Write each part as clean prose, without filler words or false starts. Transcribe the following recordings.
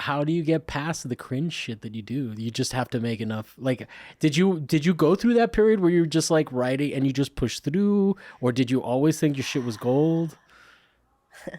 how do you get past the cringe shit that you do? You just have to make enough. Like, did you go through that period where you're just like writing and you just push through, or did you always think your shit was gold? You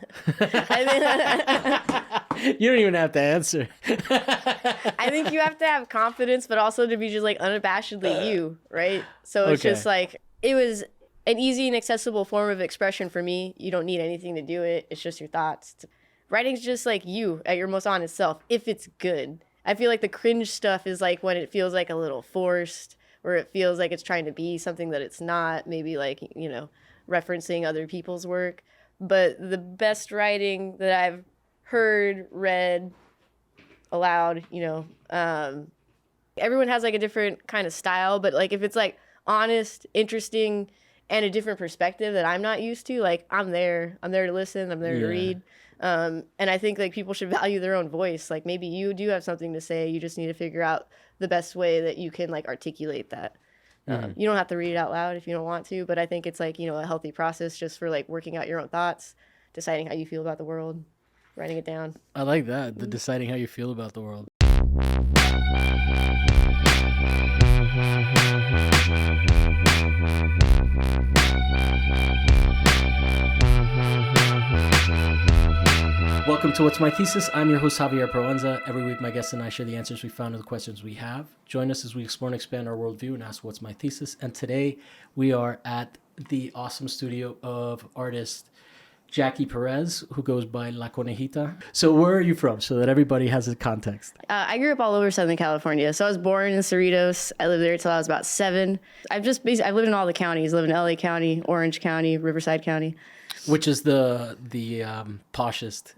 don't even have to answer. I think you have to have confidence, but also to be just like unabashedly you, right? So it's just like, it was an easy and accessible form of expression for me. You don't need anything to do it. It's just your thoughts. Writing's just like you at your most honest self, if it's good. I feel like the cringe stuff is like when it feels like a little forced, or it feels like it's trying to be something that it's not, maybe like, you know, referencing other people's work. But the best writing that I've heard, read aloud, you know, everyone has like a different kind of style, but like if it's like honest, interesting, and a different perspective that I'm not used to, like I'm there to listen, I'm there to read. And I think like people should value their own voice. Like maybe you do have something to say, you just need to figure out the best way that you can like articulate that. You don't have to read it out loud if you don't want to, but I think it's like, you know, a healthy process just for like working out your own thoughts, deciding how you feel about the world, writing it down. I like that, the deciding how you feel about the world. Welcome to What's My Thesis. I'm your host, Javier Proenza. Every week, my guests and I share the answers we found to the questions we have. Join us as we explore and expand our worldview and ask what's my thesis. And today, we are at the awesome studio of artist Jacky Perez, who goes by La Conejita. So where are you from, so that everybody has a context? I grew up all over Southern California. So I was born in Cerritos. I lived there until I was about 7. I've lived in all the counties. I lived in LA County, Orange County, Riverside County. Which is the poshest?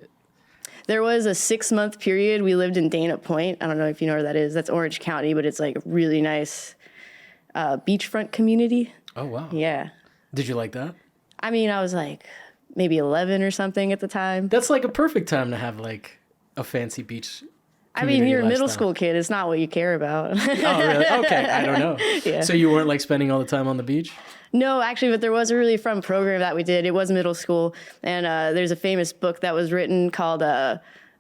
There was a 6-month period we lived in Dana Point. I don't know if you know where that is. That's Orange County, but it's like a really nice beachfront community. Oh, wow. Yeah. Did you like that? I mean, I was like maybe 11 or something at the time. That's like a perfect time to have like a fancy beach. I mean, you're a middle school kid. It's not what you care about. Oh, really? Okay. I don't know. Yeah. So you weren't like spending all the time on the beach? No, actually, but there was a really fun program that we did. It was middle school, and there's a famous book that was written called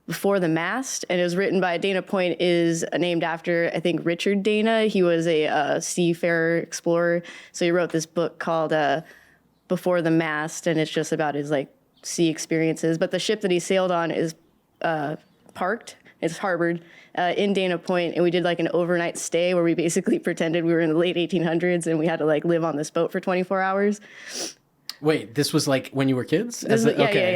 Before the Mast, and it was written by Dana Point, is named after, I think, Richard Dana. He was a seafarer explorer, so he wrote this book called Before the Mast, and it's just about his like sea experiences. But the ship that he sailed on is parked. It's harbored in Dana Point, and we did like an overnight stay where we basically pretended we were in the late 1800s and we had to like live on this boat for 24 hours. Wait, this was like when you were kids? Yeah.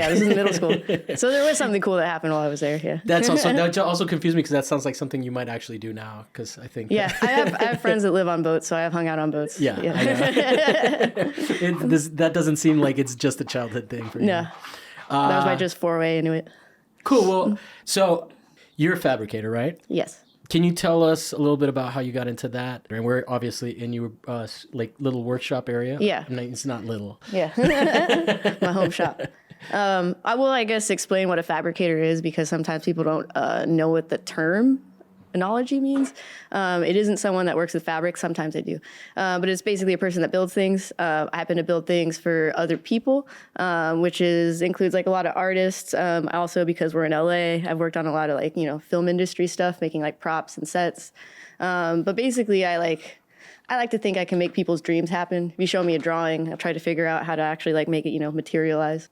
This is middle school. So there was something cool that happened while I was there. Yeah. That also confused me because that sounds like something you might actually do now. Because I think. Yeah, I have friends that live on boats, so I have hung out on boats. Yeah. I know. That doesn't seem like it's just a childhood thing for you. No, that was my just foray into it. Cool. Well, so you're a fabricator, right? Yes. Can you tell us a little bit about how you got into that? And we're obviously in your like little workshop area. Yeah. I mean, it's not little. Yeah. My home shop. I will, I guess, explain what a fabricator is, because sometimes people don't know what the term analogy means. It isn't someone that works with fabric. Sometimes I do. But it's basically a person that builds things. I happen to build things for other people, which includes like a lot of artists. I also, because we're in LA, I've worked on a lot of like, you know, film industry stuff, making like props and sets. But basically I like to think I can make people's dreams happen. If you show me a drawing, I'll try to figure out how to actually like make it, you know, materialize.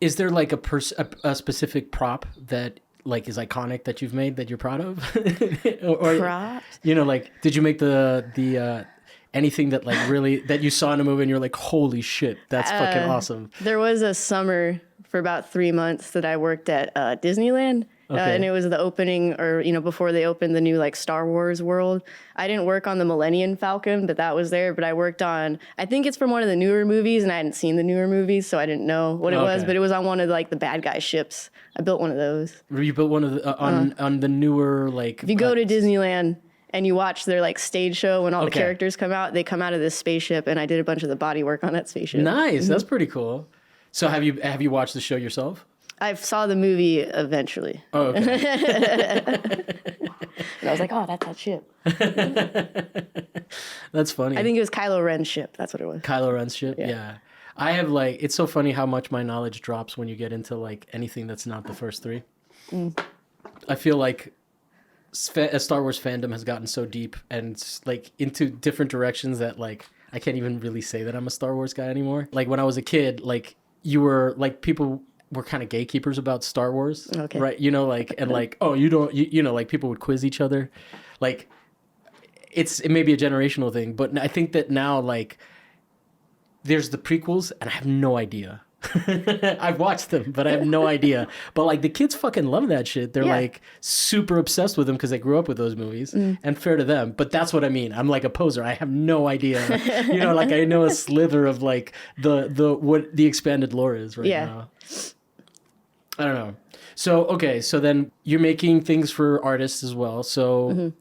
Is there like a specific prop that like is iconic that you've made that you're proud of? or Props? You know, like, did you make the anything that like really that you saw in a movie and you're like, holy shit, that's fucking awesome? There was a summer for about 3 months that I worked at Disneyland. Okay. And it was the opening, or, you know, before they opened the new like Star Wars world. I didn't work on the Millennium Falcon, but that was there. But I worked on, I think it's from one of the newer movies, and I hadn't seen the newer movies, so I didn't know what it was. But it was on one of like the bad guy ships. I built one of those. You built one of the on the newer like. If you go to Disneyland and you watch their like stage show when all the characters come out, they come out of this spaceship, and I did a bunch of the body work on that spaceship. Nice, that's pretty cool. So have you watched the show yourself? I saw the movie eventually. Oh, okay. And I was like, oh, that's that ship. That's funny. I think it was Kylo Ren's ship. That's what it was. Kylo Ren's ship? Yeah. I have like, it's so funny how much my knowledge drops when you get into like anything that's not the first three. I feel like Star Wars fandom has gotten so deep and like into different directions that like I can't even really say that I'm a Star Wars guy anymore. Like when I was a kid, like you were like people were kind of gatekeepers about Star Wars, Okay. right? You know, like and like oh you don't you know like people would quiz each other, like it may be a generational thing, but I think that now like there's the prequels and I have no idea. I've watched them, but I have no idea. But like the kids fucking love that shit. They're like super obsessed with them because they grew up with those movies. And fair to them. But that's what I mean. I'm like a poser. I have no idea. You know, like I know a slither of like the what the expanded lore is right now. I don't know. So okay, so then you're making things for artists as well. So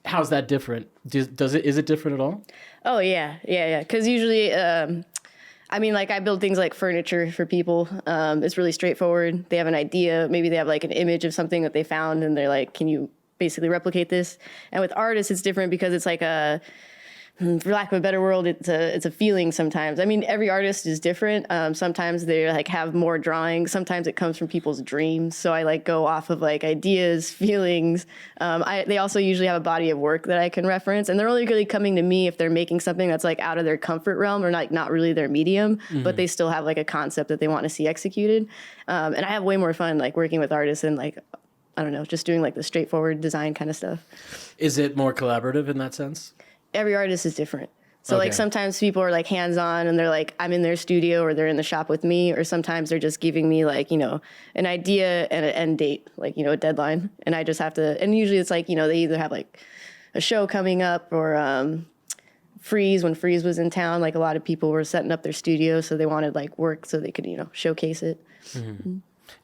how's that different? Is it different at all? Oh yeah. Because usually. I mean, like I build things like furniture for people. It's really straightforward. They have an idea. Maybe they have like an image of something that they found and they're like, can you basically replicate this? And with artists, it's different because it's like for lack of a better word, it's a feeling sometimes. I mean, every artist is different. Sometimes they like have more drawings. Sometimes it comes from people's dreams. So I like go off of like ideas, feelings. They also usually have a body of work that I can reference, and they're only really coming to me if they're making something that's like out of their comfort realm or not really their medium, but they still have like a concept that they want to see executed. And I have way more fun like working with artists and like, I don't know, just doing like the straightforward design kind of stuff. Is it more collaborative in that sense? Every artist is different. So like sometimes people are like hands-on and they're like, I'm in their studio or they're in the shop with me. Or sometimes they're just giving me like, you know, an idea and an end date, like, you know, a deadline. And I just have to, and usually it's like, you know, they either have like a show coming up or Freeze, when Freeze was in town, like a lot of people were setting up their studio. So they wanted like work so they could, you know, showcase it.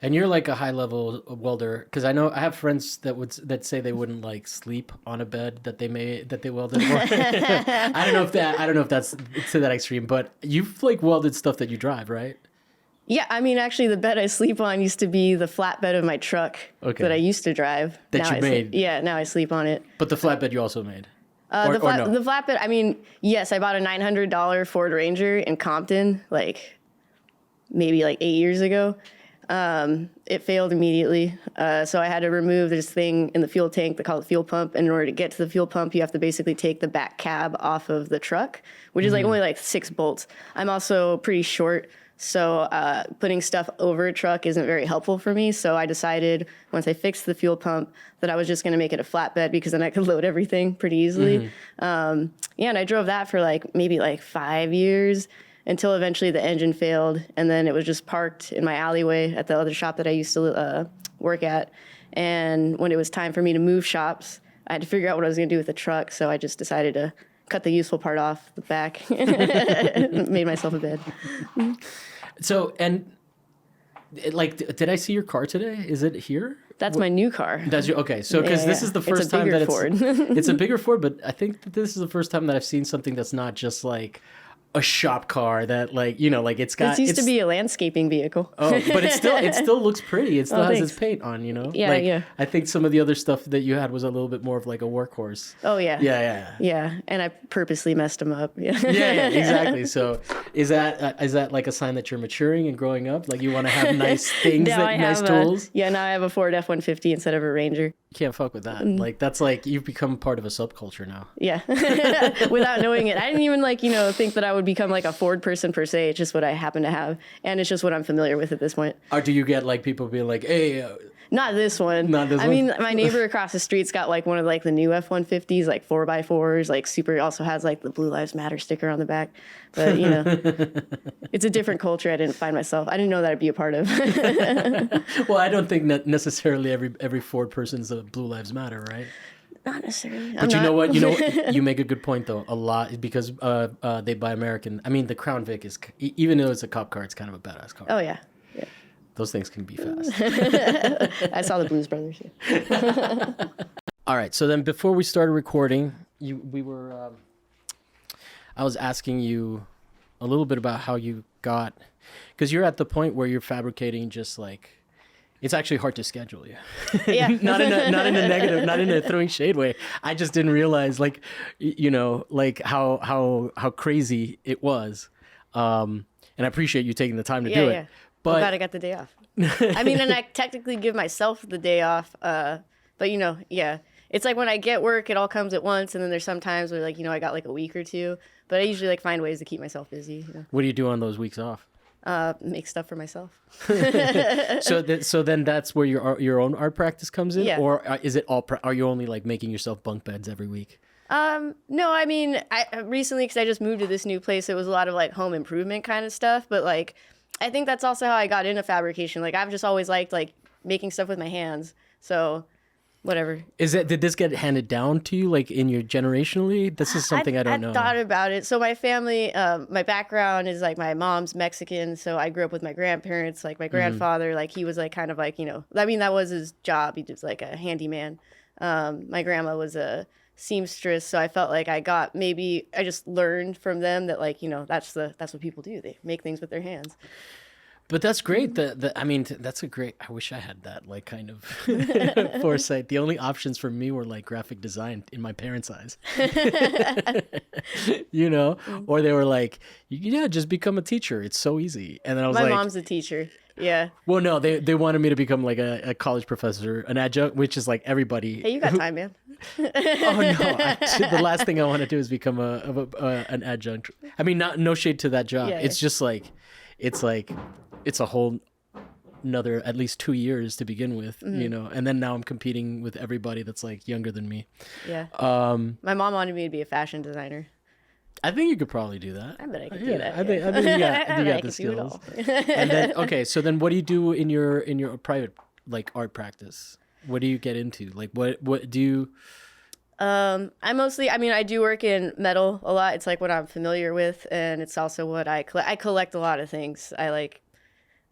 And you're like a high level welder because I know I have friends that say they wouldn't like sleep on a bed that they welded for. I don't know if that's to that extreme, but you've like welded stuff that you drive, right? Yeah, I mean, actually, the bed I sleep on used to be the flatbed of my truck that I used to drive. That you made? Yeah, now I sleep on it. But the flatbed you also made? The flatbed, I mean, yes, I bought a $900 Ford Ranger in Compton, like maybe like 8 years ago. It failed immediately. So I had to remove this thing in the fuel tank. They call it fuel pump. And in order to get to the fuel pump, you have to basically take the back cab off of the truck, which is like only like 6 bolts. I'm also pretty short. So putting stuff over a truck isn't very helpful for me. So I decided once I fixed the fuel pump that I was just going to make it a flatbed because then I could load everything pretty easily. And I drove that for like maybe like 5 years. Until eventually the engine failed, and then it was just parked in my alleyway at the other shop that I used to work at. And when it was time for me to move shops, I had to figure out what I was going to do with the truck, so I just decided to cut the useful part off the back, made myself a bed. So, and like, did I see your car today? Is it here? That's my new car. That's your, okay. So, because this is the first time that it's a bigger Ford, but I think that this is the first time that I've seen something that's not just like a shop car that like, you know, like it's got... This used to be a landscaping vehicle. Oh, but it still looks pretty. It still has its paint on, you know? Yeah, like, yeah. I think some of the other stuff that you had was a little bit more of like a workhorse. Oh, yeah. Yeah. And I purposely messed them up. Yeah, exactly. So is that like a sign that you're maturing and growing up? Like you want to have nice things, nice tools? Now I have a Ford F-150 instead of a Ranger. You can't fuck with that. Like that's like you've become part of a subculture now. Yeah. Without knowing it. I didn't even think that I would become like a Ford person per se. It's just what I happen to have. And it's just what I'm familiar with at this point. Or do you get like people being like, hey... Not this one. I mean, my neighbor across the street's got like one of like the new F-150s, like 4x4s, like super, also has like the Blue Lives Matter sticker on the back. But, you know, it's a different culture I didn't find myself. I didn't know that I'd be a part of. Well, I don't think that necessarily every Ford person's a Blue Lives Matter, right? Not necessarily. But you know what? You make a good point though. A lot because they buy American. I mean, the Crown Vic is, even though it's a cop car, it's kind of a badass car. Oh yeah. Those things can be fast. I saw the Blues Brothers. Yeah. All right. So then, before we started recording, I was asking you a little bit about how you got, because you're at the point where you're fabricating just like. It's actually hard to schedule you. Yeah. not in a negative, not in a throwing shade way. I just didn't realize like, you know, like how crazy it was. And I appreciate you taking the time to do it. But I'm glad I got the day off. I mean, and I technically give myself the day off. But yeah, it's like when I get work, it all comes at once, and then there's some times where like I got like a week or two. But I usually like find ways to keep myself busy. What do you do on those weeks off? Make stuff for myself. So then that's where your own art practice comes in, Yeah. or is it all? Are you only like making yourself bunk beds every week? No, I mean, I recently, because I just moved to this new place, it was a lot of like home improvement kind of stuff. But like, I think that's also how I got into fabrication. Like, I've just always liked like making stuff with my hands. So, whatever. Did this get handed down to you like in your generationally? This is something I don't know. I thought about it. So my family, my background is like my mom's Mexican, so I grew up with my grandparents. Like my grandfather, like he was like kind of like I mean that was his job. He was like a handyman. My grandma was a seamstress, so I felt like I just learned from them that like that's what people do. They make things with their hands. But that's great. I mean, that's a great. I wish I had that like kind of foresight. The only options for me were like graphic design in my parents' eyes, or they were like, yeah, just become a teacher. It's so easy. And then I was my like, mom's a teacher. Yeah. Well, no, they wanted me to become like a college professor, an adjunct, which is like everybody. Hey, you got time, man. Oh no! The last thing I want to do is become an adjunct. I mean, no shade to that job. Yeah, it's just like, it's a whole another at least 2 years to begin with, and then now I'm competing with everybody that's like younger than me. Yeah. My mom wanted me to be a fashion designer. I think you could probably do that. I bet I could do that. I think you got the skills. And then so then what do you do in your private like art practice? What do you get into? Like what do you? I do work in metal a lot. It's like what I'm familiar with, and it's also what I collect. I collect a lot of things.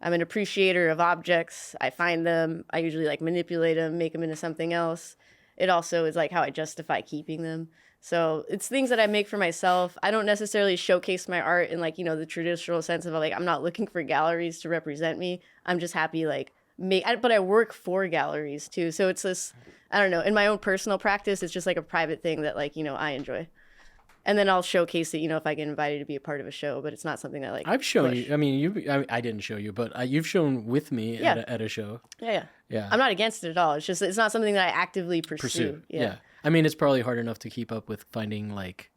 I'm an appreciator of objects. I find them. I usually like manipulate them, make them into something else. It also is like how I justify keeping them. So it's things that I make for myself. I don't necessarily showcase my art in like, the traditional sense of like, I'm not looking for galleries to represent me. I'm just happy but I work for galleries too. So it's this, I don't know, in my own personal practice, it's just like a private thing that like, I enjoy. And then I'll showcase it, if I get invited to be a part of a show, but it's not something that like I've shown push. you. I mean, I didn't show you, but you've shown with me at a show. Yeah. Yeah. I'm not against it at all. It's just, it's not something that I actively pursue. Yeah. I mean, it's probably hard enough to keep up with finding like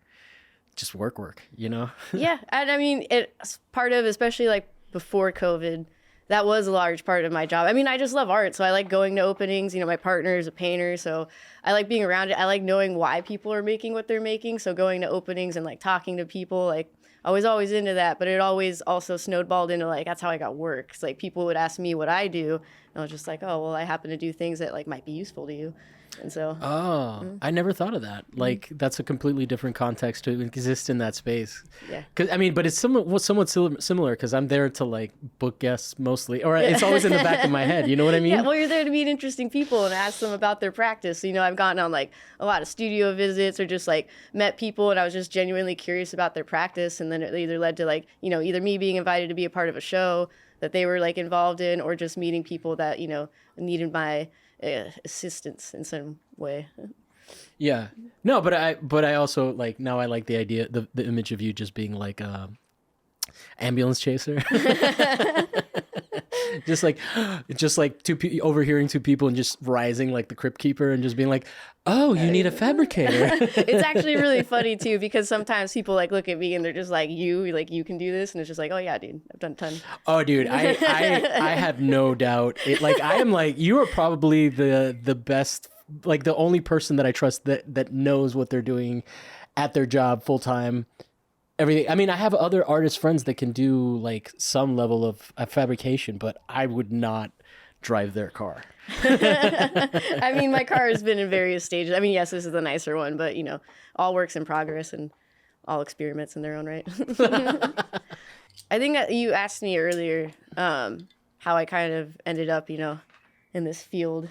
just work, Yeah. And I mean, it's part of, especially like before COVID, that was a large part of my job. I mean, I just love art. So I like going to openings. My partner is a painter. So I like being around it. I like knowing why people are making what they're making. So going to openings and like talking to people, like I was always into that. But it always also snowballed into like, that's how I got work. It's like people would ask me what I do. And I was just like, oh, well, I happen to do things that like might be useful to you. And so. Oh, I never thought of that. Like that's a completely different context to exist in that space. Yeah. Cause I mean, but it's somewhat similar because I'm there to like book guests mostly, or it's always in the back of my head. You know what I mean? Yeah. Well, you're there to meet interesting people and ask them about their practice. I've gotten on like a lot of studio visits or just like met people and I was just genuinely curious about their practice. And then it either led to like, either me being invited to be a part of a show that they were like involved in or just meeting people that, needed my assistance in some way. Yeah. No, but I also like now I like the idea, the image of you just being like ambulance chaser. just like overhearing two people and just rising like the crypt keeper and just being like, oh, you need a fabricator. It's actually really funny too because sometimes people like look at me and they're just like you can do this, and it's just like, oh yeah, dude, I've done a ton. Oh dude, I have no doubt. I am like, you are probably the best, like the only person that I trust that knows what they're doing at their job full time. Everything. I mean, I have other artist friends that can do like some level of fabrication, but I would not drive their car. I mean, my car has been in various stages. I mean, yes, this is the nicer one, but all works in progress and all experiments in their own right. I think that you asked me earlier how I kind of ended up, in this field.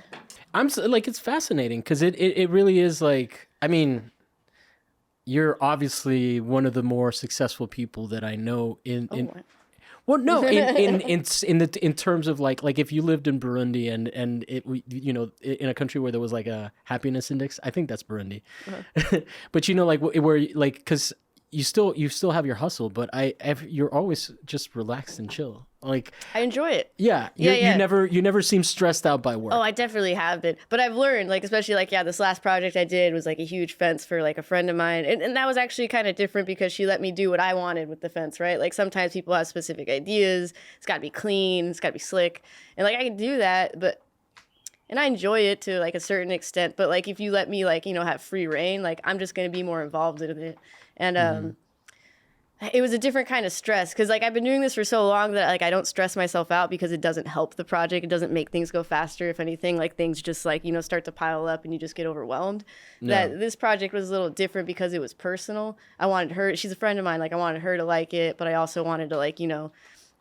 I'm like, it's fascinating because it really is like, I mean, you're obviously one of the more successful people that I know in well, no, in terms of like if you lived in Burundi and it, in a country where there was like a happiness index, I think that's Burundi. Uh-huh. But like where like, cause you still have your hustle, but you're always just relaxed and chill. Like I enjoy it. Yeah, you never seem stressed out by work. Oh, I definitely have been, but I've learned, like, especially like, this last project I did was like a huge fence for like a friend of mine, and that was actually kind of different because she let me do what I wanted with the fence, right? Like sometimes people have specific ideas. It's got to be clean. It's got to be slick, and like I can do that, and I enjoy it to like a certain extent. But like if you let me like have free reign, like I'm just gonna be more involved in it, and it was a different kind of stress because like I've been doing this for so long that like I don't stress myself out because it doesn't help the project. It doesn't make things go faster. If anything, like things just like start to pile up and you just get overwhelmed. Yeah. That this project was a little different because it was personal. I wanted her. She's a friend of mine. Like I wanted her to like it, but I also wanted to like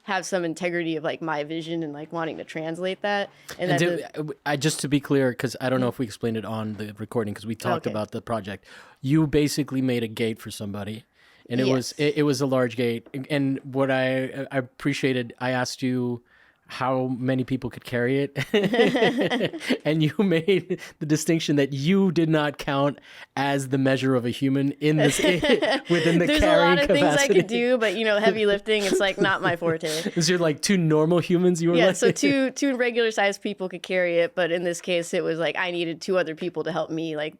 have some integrity of like my vision and like wanting to translate that. And I just to be clear, because I don't know if we explained it on the recording because we talked about the project. You basically made a gate for somebody. And it was a large gate. And what I appreciated, I asked you how many people could carry it. And you made the distinction that you did not count as the measure of a human in this within the There's carrying capacity. There's a lot of things I could do, but heavy lifting, it's like not my forte. Is there like two normal humans you were like? So two regular sized people could carry it, but in this case it was like I needed two other people to help me, like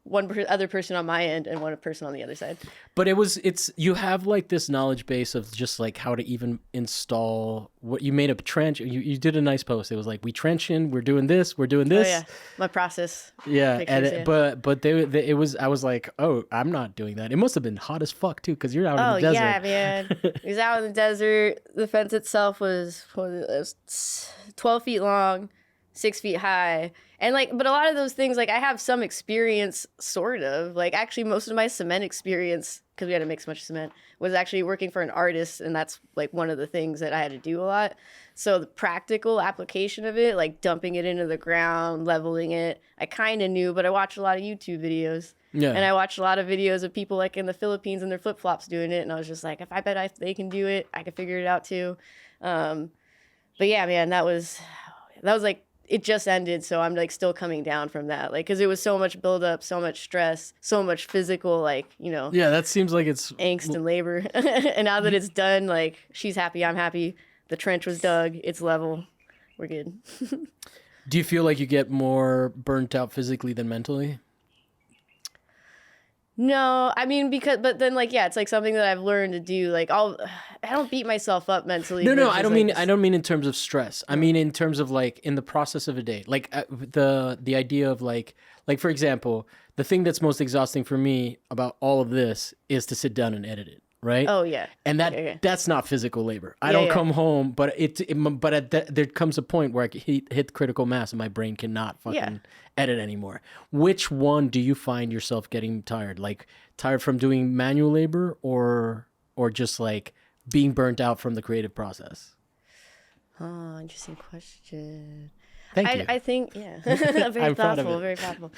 one other person on my end and one person on the other side. But it's you have like this knowledge base of just like how to even install what you made a trench. You did a nice post. It was like we trench in, we're doing this. Oh yeah, my process. Yeah, pictures, but it was I was like, oh, I'm not doing that. It must have been hot as fuck too because you're out in the desert. Oh yeah, man. It was out in the desert. The fence itself was 12 feet long, 6 feet high. And but a lot of those things, like I have some experience, sort of. Like actually, most of my cement experience, because we had to mix much cement, was actually working for an artist, and that's like one of the things that I had to do a lot. So the practical application of it, like dumping it into the ground, leveling it, I kind of knew, but I watched a lot of YouTube videos. Yeah. And I watched a lot of videos of people like in the Philippines in their flip flops doing it, and I was just like, if they can do it, I can figure it out too. But yeah, man, that was like. It just ended, so I'm like still coming down from that, like because it was so much buildup, so much stress, so much physical, like Yeah, that seems like it's angst and labor. And now that it's done, like she's happy, I'm happy. The trench was dug, it's level, we're good. Do you feel like you get more burnt out physically than mentally? No, I mean but then like it's like something that I've learned to do. Like I don't beat myself up mentally. No, I don't mean in terms of stress. I mean in terms of like in the process of a day. Like the idea of like for example, the thing that's most exhausting for me about all of this is to sit down and edit it. Right. Oh yeah. And that's not physical labor. I don't come home, but there comes a point where I hit critical mass and my brain cannot fucking edit anymore. Which one do you find yourself getting tired? Like tired from doing manual labor or just like being burnt out from the creative process? Oh, interesting question. Thank you. I think very thoughtful, very thoughtful.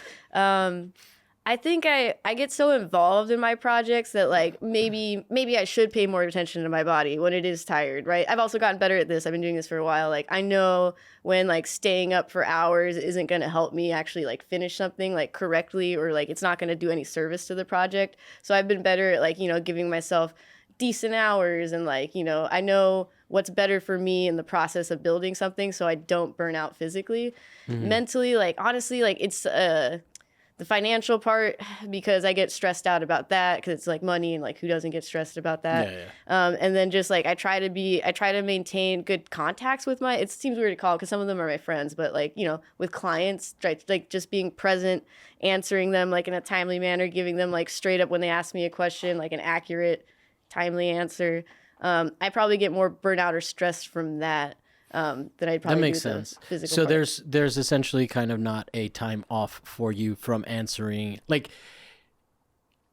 I think I get so involved in my projects that like maybe I should pay more attention to my body when it is tired, right? I've also gotten better at this. I've been doing this for a while. Like I know when like staying up for hours isn't going to help me actually like finish something like correctly, or like it's not going to do any service to the project. So I've been better at like, giving myself decent hours and like, I know what's better for me in the process of building something so I don't burn out physically. Mm-hmm. Mentally, like honestly, like it's the financial part, because I get stressed out about that because it's like money and like who doesn't get stressed about that. And then just like I try to maintain good contacts with it seems weird to call because some of them are my friends, but like, with clients, like just being present, answering them like in a timely manner, giving them like straight up when they ask me a question, like an accurate, timely answer. I probably get more burnout or stressed from that. That I'd probably that makes sense. So part. there's essentially kind of not a time off for you from answering. Like,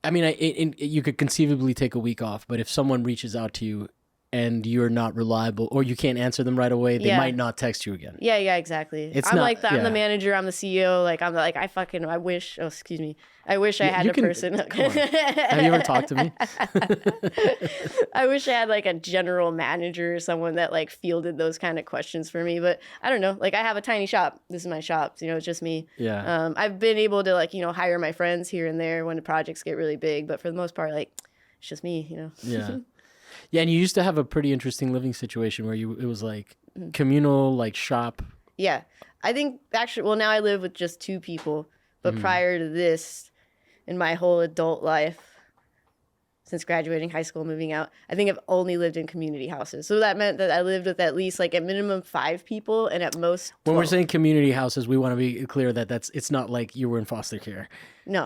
I mean, you could conceivably take a week off, but if someone reaches out to you and you're not reliable or you can't answer them right away, they might not text you again. Yeah, exactly. I'm the manager, I'm the CEO. Like I wish. Oh, excuse me. I wish I had a person. Have you ever talked to me? I wish I had like a general manager or someone that like fielded those kind of questions for me. But I don't know. Like I have a tiny shop. This is my shop. It's just me. Yeah. I've been able to like hire my friends here and there when the projects get really big. But for the most part, like it's just me, you know. Yeah. Yeah, and you used to have a pretty interesting living situation where it was like communal, like shop. Yeah. I think actually, well, now I live with just 2 people, but prior to this, in my whole adult life, since graduating high school, moving out, I think I've only lived in community houses. So that meant that I lived with at least like at minimum 5 people and at most 12. When we're saying community houses, we want to be clear that it's not like you were in foster care. No.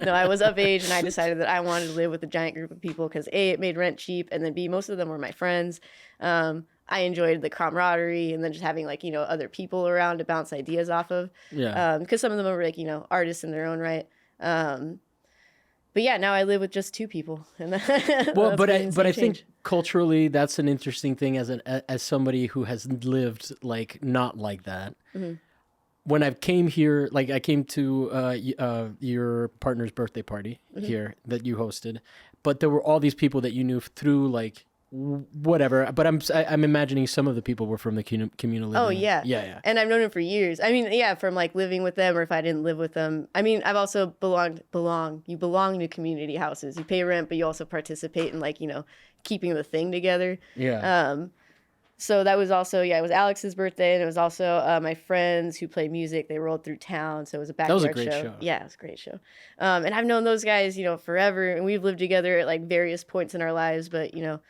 No, I was of age and I decided that I wanted to live with a giant group of people because A, it made rent cheap, and then B, most of them were my friends. I enjoyed the camaraderie and then just having like, you know, other people around to bounce ideas off of. Yeah. Because some of them were like, you know, artists in their own right. But yeah, now I live with just 2 people. And well, but I think culturally that's an interesting thing as somebody who has lived like not like that. Mm-hmm. When I came here, like I came to your partner's birthday party here that you hosted, but there were all these people that you knew through like whatever. But I'm imagining some of the people were from the communal living. Oh yeah, yeah. And I've known them for years. I mean, yeah, from like living with them, or if I didn't live with them. I mean, I've also You belong to community houses. You pay rent, but you also participate in like, you know, keeping the thing together. Yeah. So that was also, it was Alex's birthday, and it was also my friends who play music. They rolled through town, so it was a backyard show. That was a great show. Yeah, it was a great show. And I've known those guys, you know, forever, and we've lived together at like various points in our lives, but, you know,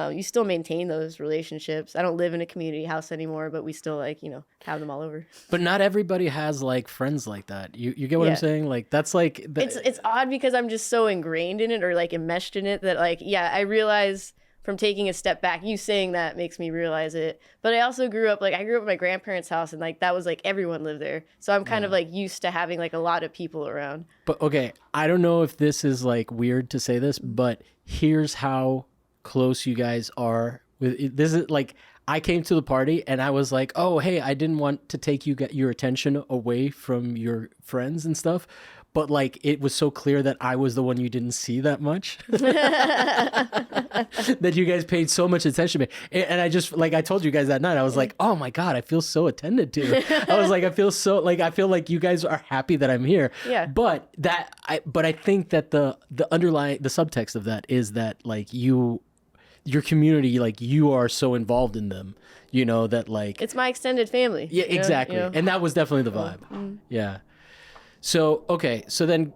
you still maintain those relationships. I don't live in a community house anymore, but we still like, you know, have them all over. But not everybody has like friends like that. You get what I'm saying? Like that's like... It's odd because I'm just so ingrained in it or like enmeshed in it that like, yeah, I realize... From taking a step back, you saying that makes me realize it. But I also grew up at my grandparents' house, and like that was like everyone lived there. So I'm kind of like used to having like a lot of people around. But okay, I don't know if this is like weird to say this, but here's how close you guys are. This is like, I came to the party and I was like, oh, hey, I didn't want to take your attention away from your friends and stuff. But like, it was so clear that I was the one you didn't see that much. That you guys paid so much attention to me. And I just, like I told you guys that night, I was like, oh my God, I feel so attended to. I was like, I feel like you guys are happy that I'm here. Yeah. But I think that the underlying, the subtext of that is that like your community, like you are so involved in them, you know, that like. It's my extended family. Yeah, exactly. You know? And that was definitely the vibe. Yeah. So, okay. So then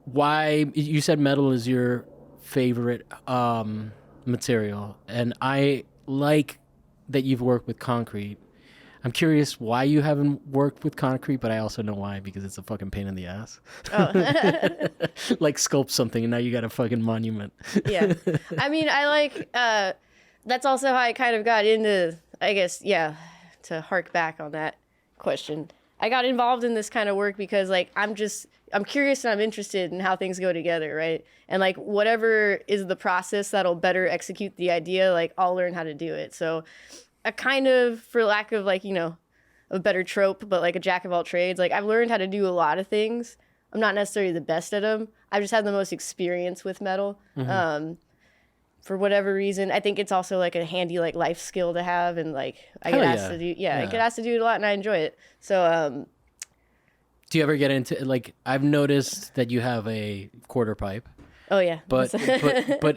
why, you said metal is your favorite material, and I like that you've worked with concrete. I'm curious why you haven't worked with concrete, but I also know why, because it's a fucking pain in the ass. Oh. Like sculpt something and now you got a fucking monument. Yeah. I mean, I like, that's also how I kind of got into, I guess, to hark back on that question. I got involved in this kind of work because like, I'm curious and I'm interested in how things go together, right? And like whatever is the process that'll better execute the idea, like I'll learn how to do it. So a kind of, for lack of like, you know, a better trope, but like a jack of all trades, like I've learned how to do a lot of things. I'm not necessarily the best at them. I've just had the most experience with metal. Mm-hmm. For whatever reason, I think it's also like a handy like life skill to have, and like I get asked to do, I get asked to do it a lot, and I enjoy it. So, do you ever get into like? I've noticed that you have a quarter pipe. Oh yeah, but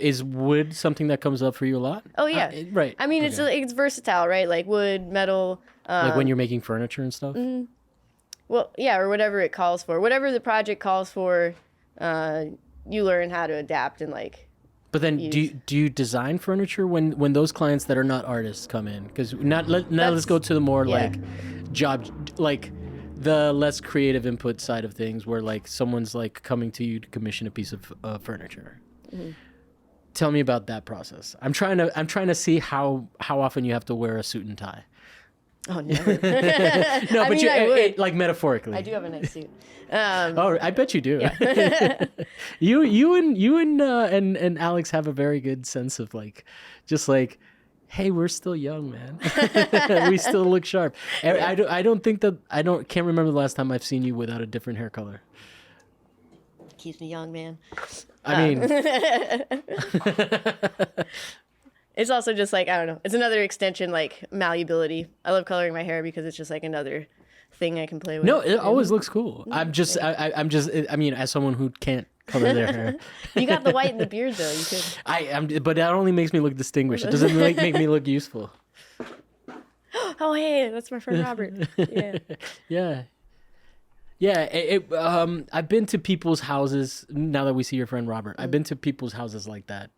is wood something that comes up for you a lot? Oh yeah, right. I mean, it's versatile, right? Like wood, metal. Like when you're making furniture and stuff. Mm-hmm. Well, yeah, or whatever it calls for, whatever the project calls for, you learn how to adapt and like. But then, do you design furniture when those clients that are not artists come in? Because let's go to the more like job, like the less creative input side of things, where like someone's like coming to you to commission a piece of furniture. Mm-hmm. Tell me about that process. I'm trying to see how often you have to wear a suit and tie. Oh, never. No, but you like metaphorically. I do have a nice suit. Oh, I bet you do. Yeah. you and Alex have a very good sense of like, just like, hey, we're still young, man. We still look sharp. I can't remember the last time I've seen you without a different hair color. Keeps me young, man. I mean, It's also just like, I don't know. It's another extension, like malleability. I love coloring my hair because it's just like another thing I can play with. No, it always looks cool. I'm just, I mean, as someone who can't color their hair. You got the white in the beard though. You could. But that only makes me look distinguished. It doesn't make me look useful. Oh, hey, that's my friend Robert. Yeah. Yeah. I've been to people's houses. Now that we see your friend Robert, I've been to people's houses like that,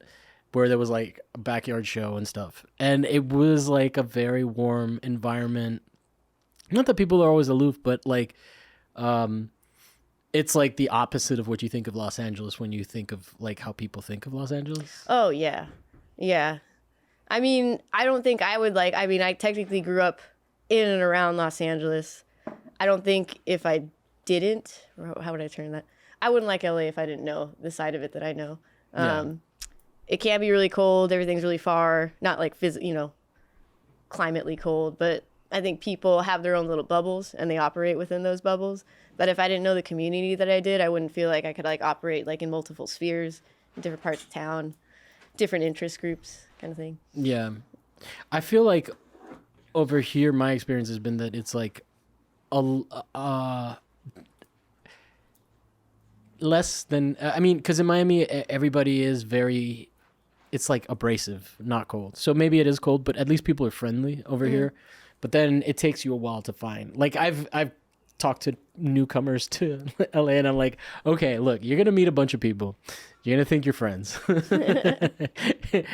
where there was like a backyard show and stuff, and it was like a very warm environment. Not that people are always aloof, but like, it's like the opposite of what you think of Los Angeles when you think of like how people think of Los Angeles. Oh yeah, yeah. I mean, I don't think I would like. I mean, I technically grew up in and around Los Angeles. I don't think if I didn't, or how would I turn that? I wouldn't like LA if I didn't know the side of it that I know. It can be really cold. Everything's really far. Not like climately cold, but I think people have their own little bubbles and they operate within those bubbles. But if I didn't know the community that I did, I wouldn't feel like I could like operate like in multiple spheres, in different parts of town, different interest groups, kind of thing. Yeah, I feel like over here, my experience has been that it's like less than, I mean, because in Miami, everybody is very, it's like abrasive, not cold. So maybe it is cold, but at least people are friendly over here. But then it takes you a while to find. Like I've talked to newcomers to LA, and I'm like, okay, look, you're gonna meet a bunch of people. You're gonna think you're friends, and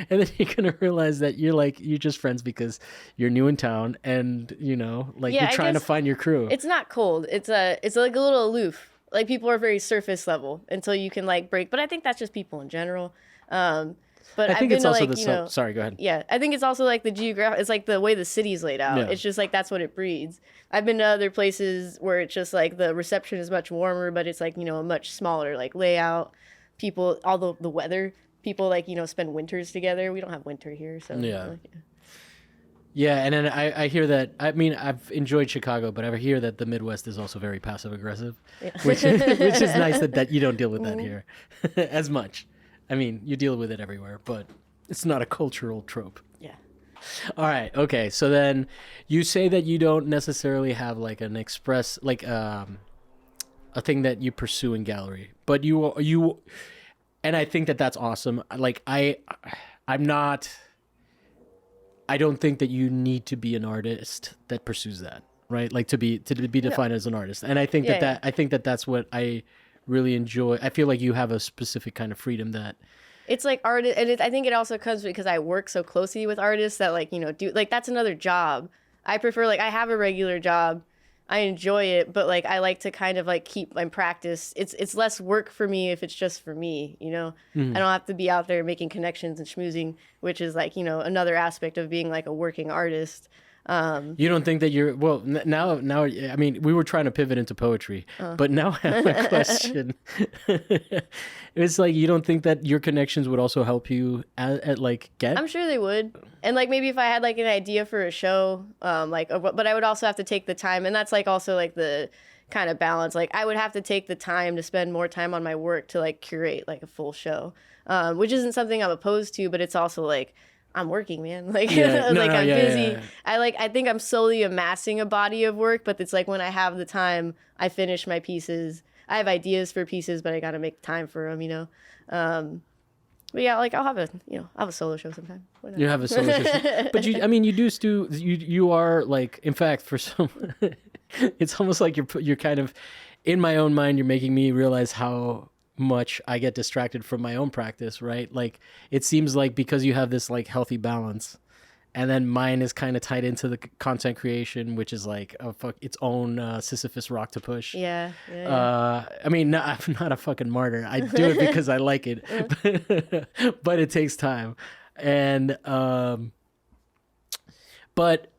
then you're gonna realize that you're just friends because you're new in town, and you're trying to find your crew. It's not cold. It's like a little aloof. Like people are very surface level until you can like break. But I think that's just people in general. But I think it's also like, sorry, go ahead. Yeah, I think it's also like the geographic. It's like the way the city's laid out. Yeah. It's just like that's what it breeds. I've been to other places where it's just like the reception is much warmer, but it's like a much smaller like layout. People, although the weather, people like spend winters together. We don't have winter here, so yeah. Yeah, and then I hear that. I mean, I've enjoyed Chicago, but I hear that the Midwest is also very passive aggressive, which is nice that you don't deal with that here as much. I mean, you deal with it everywhere, but it's not a cultural trope. Yeah. All right. Okay. So then you say that you don't necessarily have like an express, like a thing that you pursue in gallery, but you, and I think that that's awesome. Like I don't think that you need to be an artist that pursues that, right? Like to be defined as an artist. And I think I think that that's what I really enjoy. I feel like you have a specific kind of freedom that it's like art, and I think it also comes because I work so closely with artists that like do like that's another job. I prefer like I have a regular job, I enjoy it, but like I like to kind of like keep my practice. It's less work for me if it's just for me, I don't have to be out there making connections and schmoozing, which is like another aspect of being like a working artist. You don't think that you're now I mean, we were trying to pivot into poetry, but now I have a question. It's like, you don't think that your connections would also help you at like get? I'm sure they would. And like maybe if I had like an idea for a show, but I would also have to take the time, and that's like also like the kind of balance. Like I would have to take the time to spend more time on my work to like curate like a full show, which isn't something I'm opposed to, but it's also like I'm working, man. Like, I'm busy. Yeah. I think I'm slowly amassing a body of work, but it's like when I have the time, I finish my pieces. I have ideas for pieces, but I got to make time for them, But yeah, like I'll have a solo show sometime. You have a solo show, but you are like, in fact, for some, it's almost like you're kind of, in my own mind, you're making me realize how much I get distracted from my own practice, right? Like it seems like because you have this like healthy balance, and then mine is kind of tied into the content creation, which is like its own Sisyphus rock to push. Yeah. I mean, I'm not a fucking martyr. I do it because I like it, but it takes time, and but.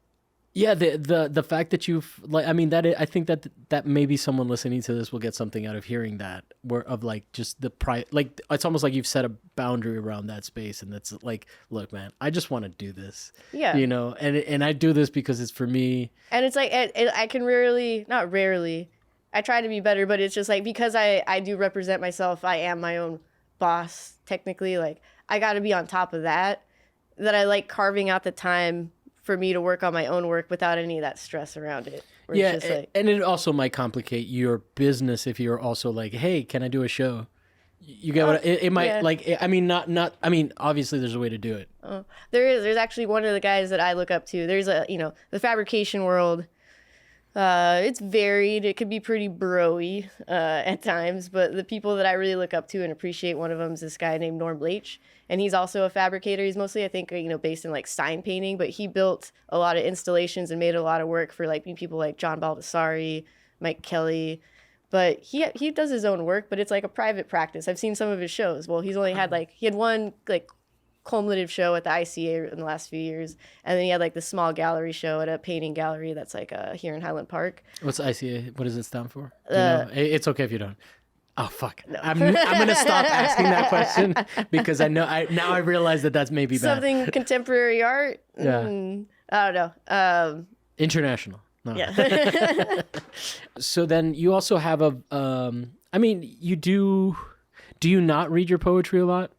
Yeah, the fact that you've like, I mean, I think that maybe someone listening to this will get something out of hearing that, of like just like it's almost like you've set a boundary around that space, and that's like, look, man, I just want to do this. Yeah. And I do this because it's for me. And it's like I can not rarely, I try to be better, but it's just like because I do represent myself, I am my own boss technically. Like I got to be on top of that. that I like carving out the time for me to work on my own work without any of that stress around it. Yeah, and it also might complicate your business if you're also like, hey, can I do a show? You get what it might like. I mean, not. I mean, obviously, there's a way to do it. There's actually one of the guys that I look up to. There's the fabrication world. It's varied. It could be pretty bro-y at times, but the people that I really look up to and appreciate, one of them is this guy named Norm Leach, and he's also a fabricator. He's mostly, I think, based in like sign painting, but he built a lot of installations and made a lot of work for like people like John Baldessari, Mike Kelly. But he does his own work, but it's like a private practice. I've seen some of his shows. Well, he's only had he had one like cumulative show at the ICA in the last few years, and then he had like the small gallery show at a painting gallery that's like here in Highland Park. What's ICA? What does it stand for? Do you know? It's okay if you don't. Oh fuck! No. I'm gonna stop asking that question because I realize that that's maybe bad. Something contemporary art. Yeah. I don't know. International. No. Yeah. So then you also have I mean, do you not read your poetry a lot?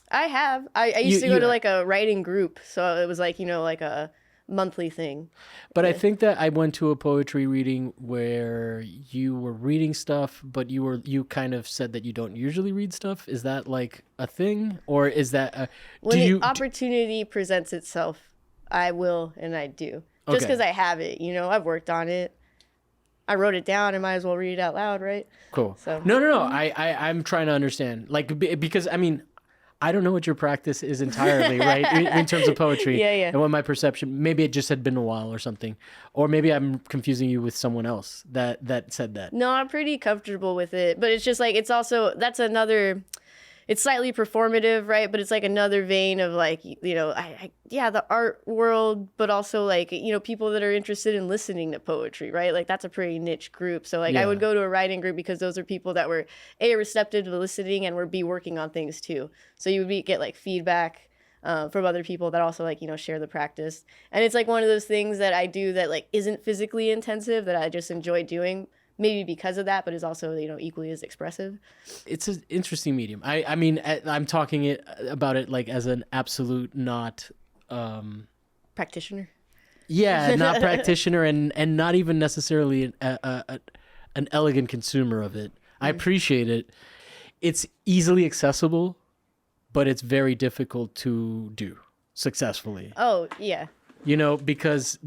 I have. I used to go to like a writing group, so it was like like a monthly thing. But I think that I went to a poetry reading where you were reading stuff, but you kind of said that you don't usually read stuff. Is that like a thing, or is that when the opportunity presents itself, I will and I do. Just because I have it, I've worked on it. I wrote it down. I might as well read it out loud, right? Cool. So no. I'm trying to understand, like, because I mean, I don't know what your practice is entirely, right? In terms of poetry. Yeah. And what my perception, maybe it just had been a while or something, or maybe I'm confusing you with someone else that said that. No, I'm pretty comfortable with it, but it's just like it's slightly performative, right? But it's like another vein of like, the art world, but also like, people that are interested in listening to poetry, right? Like that's a pretty niche group. So like I would go to a writing group because those are people that were receptive to listening and would be working on things too. So you would get like feedback from other people that also like, share the practice. And it's like one of those things that I do that like isn't physically intensive that I just enjoy doing. Maybe because of that, but is also equally as expressive. It's an interesting medium. I mean, I'm talking about it like as an absolute not practitioner. Yeah, not practitioner, and not even necessarily an elegant consumer of it. I appreciate it. It's easily accessible, but it's very difficult to do successfully. Oh yeah. Because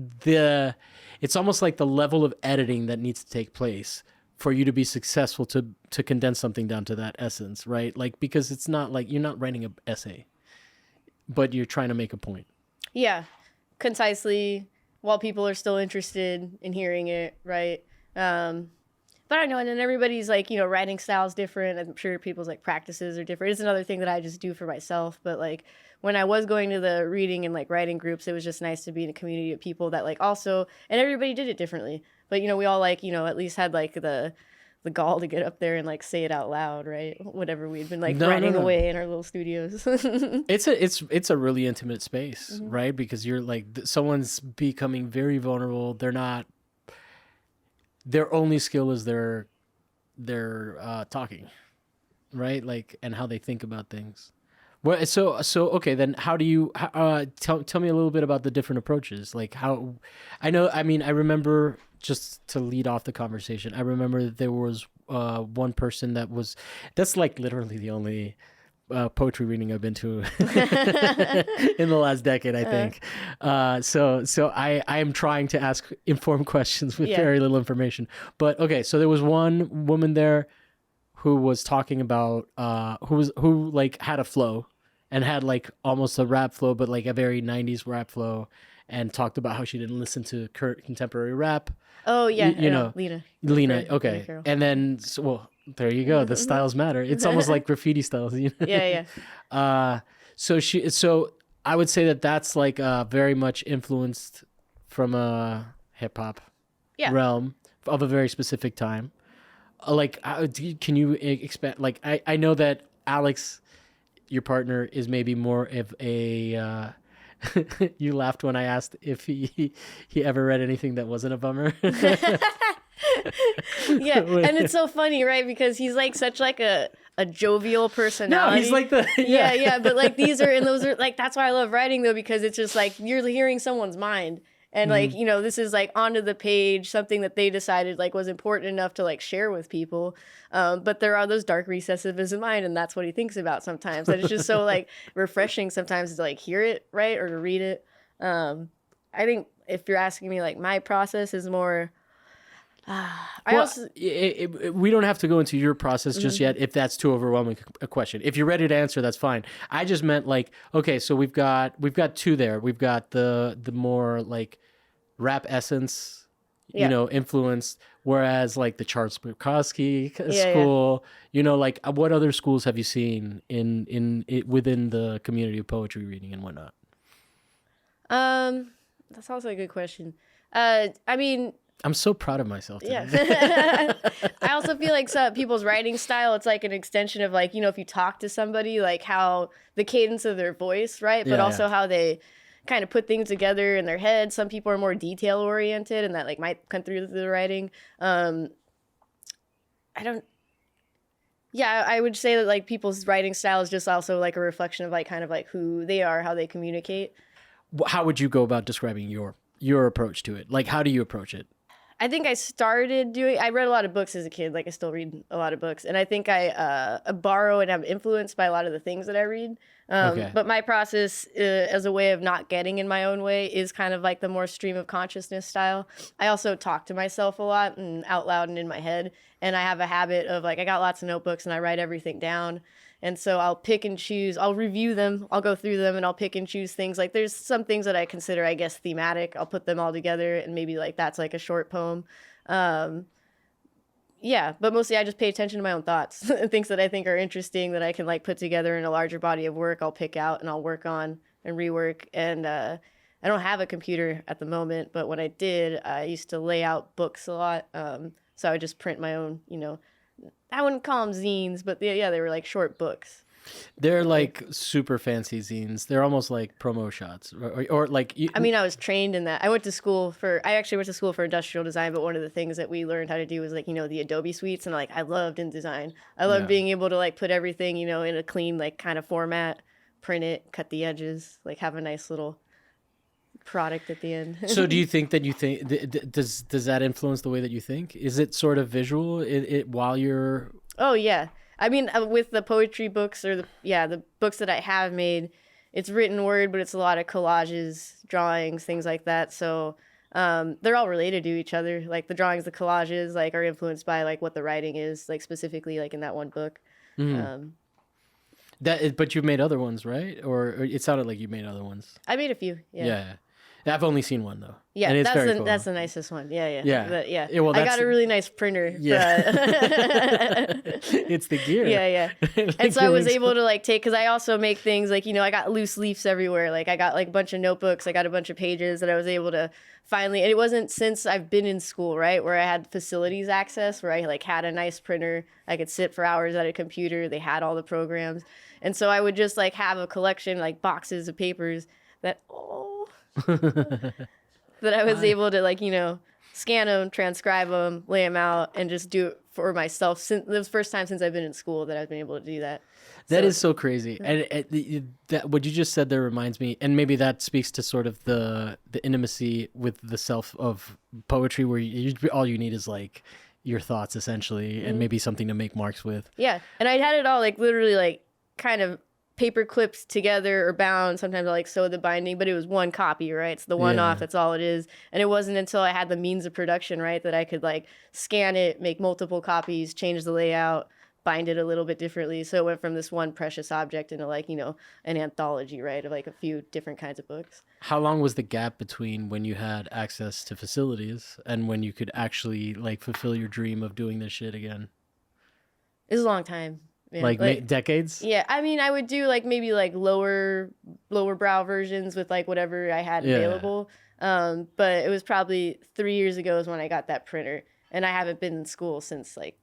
it's almost like the level of editing that needs to take place for you to be successful to condense something down to that essence, right? Like, because it's not like you're not writing an essay, but you're trying to make a point. Yeah, concisely, while people are still interested in hearing it, right? But I know, and then everybody's like, writing style is different. I'm sure people's like practices are different. It's another thing that I just do for myself. But like when I was going to the reading and like writing groups, it was just nice to be in a community of people that like also, and everybody did it differently. But we all like, at least had like the gall to get up there and like say it out loud, right? Whatever we'd been like writing away in our little studios. It's a really intimate space, right? Because you're like someone's becoming very vulnerable. Their only skill is their talking, right? Like, and how they think about things. Well, so okay, then how do you tell me a little bit about the different approaches? Like how, I remember, just to lead off the conversation, I remember that there was one person that's like literally the only poetry reading I've been to in the last decade, I think. So I am trying to ask informed questions with very little information. But okay, so there was one woman there who was talking about who like had a flow and had like almost a rap flow, but like a very 90s rap flow, and talked about how she didn't listen to contemporary rap. Oh yeah, Lena. Okay, and then there you go. The styles matter. It's almost like graffiti styles. Yeah. So I would say that that's like very much influenced from a hip hop realm of a very specific time. Like, can you expand? Like, I know that Alex, your partner, is maybe more of a. You laughed when I asked if he ever read anything that wasn't a bummer. Yeah, and it's so funny, right? Because he's like such like a jovial personality. No, he's like the yeah. But like these are and those are like that's why I love writing though, because it's just like you're hearing someone's mind. And like, you know, this is like onto the page, something that they decided like was important enough to like share with people. But there are those dark recesses of his mind, and that's what he thinks about sometimes. And it's just so like refreshing sometimes to like hear it, right? Or to read it. I think if you're asking me, like my process is more. We don't have to go into your process just yet if that's too overwhelming a question. If you're ready to answer, that's fine. I just meant like, okay, so we've got two there. We've got the more like rap essence, you know, influenced, whereas like the Charles Bukowski school, you know, like what other schools have you seen in within the community of poetry reading and whatnot? That's also a good question. I mean, I'm so proud of myself today. Yeah. I also feel like some people's writing style, it's like an extension of like, you know, if you talk to somebody, like how the cadence of their voice, right? But also how they kind of put things together in their head. Some people are more detail oriented and that like might come through the writing. I would say that like people's writing style is just also like a reflection of like kind of like who they are, how they communicate. How would you go about describing your approach to it? Like, how do you approach it? I think I read a lot of books as a kid. Like I still read a lot of books. And I think I borrow and am influenced by a lot of the things that I read. But my process as a way of not getting in my own way is kind of like the more stream of consciousness style. I also talk to myself a lot and out loud and in my head. And I have a habit of like, I got lots of notebooks and I write everything down. And so I'll pick and choose, I'll review them, I'll go through them and I'll pick and choose things. Like there's some things that I consider, I guess, thematic. I'll put them all together and maybe like that's like a short poem. Yeah, but mostly I just pay attention to my own thoughts. Things that I think are interesting that I can like put together in a larger body of work, I'll pick out and I'll work on and rework. And I don't have a computer at the moment, but when I did, I used to lay out books a lot. So I would just print my own, you know, I wouldn't call them zines, but they were like short books. They're like super fancy zines. They're almost like promo shots, or like. I mean, I was trained in that. I actually went to school for industrial design, but one of the things that we learned how to do was like, you know, the Adobe suites, and like I loved InDesign. I loved being able to like put everything, you know, in a clean like kind of format, print it, cut the edges, like have a nice little product at the end. So do you think that does that influence the way that you think? Is it sort of visual while you're... Oh yeah, I mean with the poetry books or the books that I have made, it's written word, but it's a lot of collages, drawings, things like that. So they're all related to each other. Like the drawings, the collages like are influenced by like what the writing is, like specifically like in that one book. But you've made other ones, right? Or it sounded like you made other ones. I made a few. Yeah. I've only seen one though. Yeah, and it's very cool. That's the nicest one. Yeah. But well, I got a really nice printer. Yeah. It's the gear. Yeah. And so I was able to like take, because I also make things like, you know, I got loose leaves everywhere. Like I got like a bunch of notebooks. I got a bunch of pages that I was able to finally, and it wasn't since I've been in school, right, where I had facilities access, where I like had a nice printer. I could sit for hours at a computer. They had all the programs. And so I would just like have a collection, like boxes of papers that, that I was able to like, you know, scan them, transcribe them, lay them out, and just do it for myself. Since it was the first time since I've been in school that I've been able to do that. That is so crazy. And that what you just said there reminds me, and maybe that speaks to sort of the intimacy with the self of poetry, where all you need is like your thoughts essentially, and maybe something to make marks with. Yeah, and I had it all like literally like kind of paper clips together or bound. Sometimes I like sew the binding, but it was one copy, right? It's the one off. That's all it is. And it wasn't until I had the means of production, right, that I could like scan it, make multiple copies, change the layout, bind it a little bit differently. So it went from this one precious object into like, you know, an anthology, right, of like a few different kinds of books. How long was the gap between when you had access to facilities and when you could actually like fulfill your dream of doing this shit again? It was a long time. Yeah, like decades? Yeah, I mean, I would do like maybe like lower brow versions with like whatever I had available. But it was probably 3 years ago is when I got that printer, and I haven't been in school since like,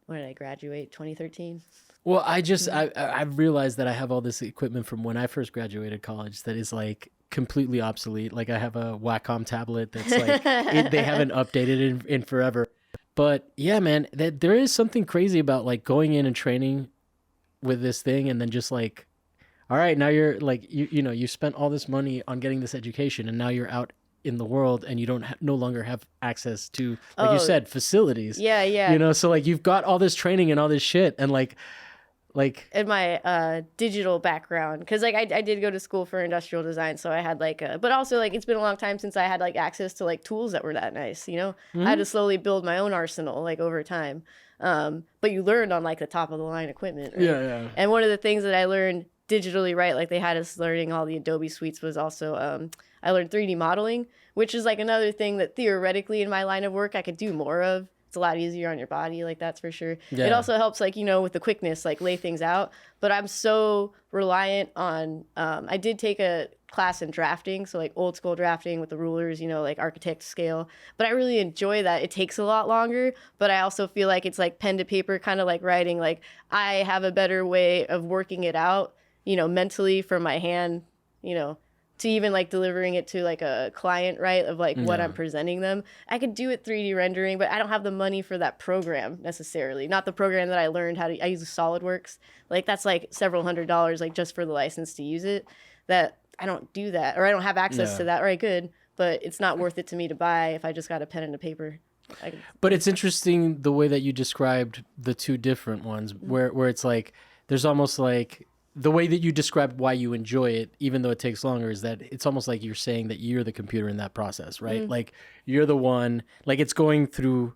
when did I graduate? 2013. Well, I've realized that I have all this equipment from when I first graduated college that is like completely obsolete. Like I have a Wacom tablet that's like they haven't updated in forever. But yeah, man, there is something crazy about like going in and training with this thing and then just like, all right, now you're like you know you spent all this money on getting this education and now you're out in the world and you don't no longer have access to, like you said, facilities. Yeah, yeah. You know, so like you've got all this training and all this shit and like in my digital background, because like I did go to school for industrial design, so I had like but also like it's been a long time since I had like access to like tools that were that nice, you know. I had to slowly build my own arsenal like over time, but you learned on like the top of the line equipment, right? Yeah. And one of the things that I learned digitally, right, like they had us learning all the Adobe suites, was also I learned 3D modeling, which is like another thing that theoretically in my line of work I could do more of. It's a lot easier on your body, like that's for sure. Yeah. It also helps, like, you know, with the quickness, like lay things out. But I'm so reliant on, I did take a class in drafting, so like old school drafting with the rulers, you know, like architect scale. But I really enjoy that. It takes a lot longer, but I also feel like it's like pen to paper, kind of like writing. Like I have a better way of working it out, you know, mentally from my hand, you know, to even like delivering it to like a client, right, of like what I'm presenting them. I could do it 3D rendering, but I don't have the money for that program necessarily. Not the program that I learned how to, I use SolidWorks. Like that's like several $100s, like just for the license to use it. That I don't do that, or I don't have access to that, or I could, but it's not worth it to me to buy if I just got a pen and a paper. But it's interesting the way that you described the two different ones, where it's like, there's almost like, the way that you described why you enjoy it, even though it takes longer, is that it's almost like you're saying that you're the computer in that process, right? Like you're the one, like it's going through,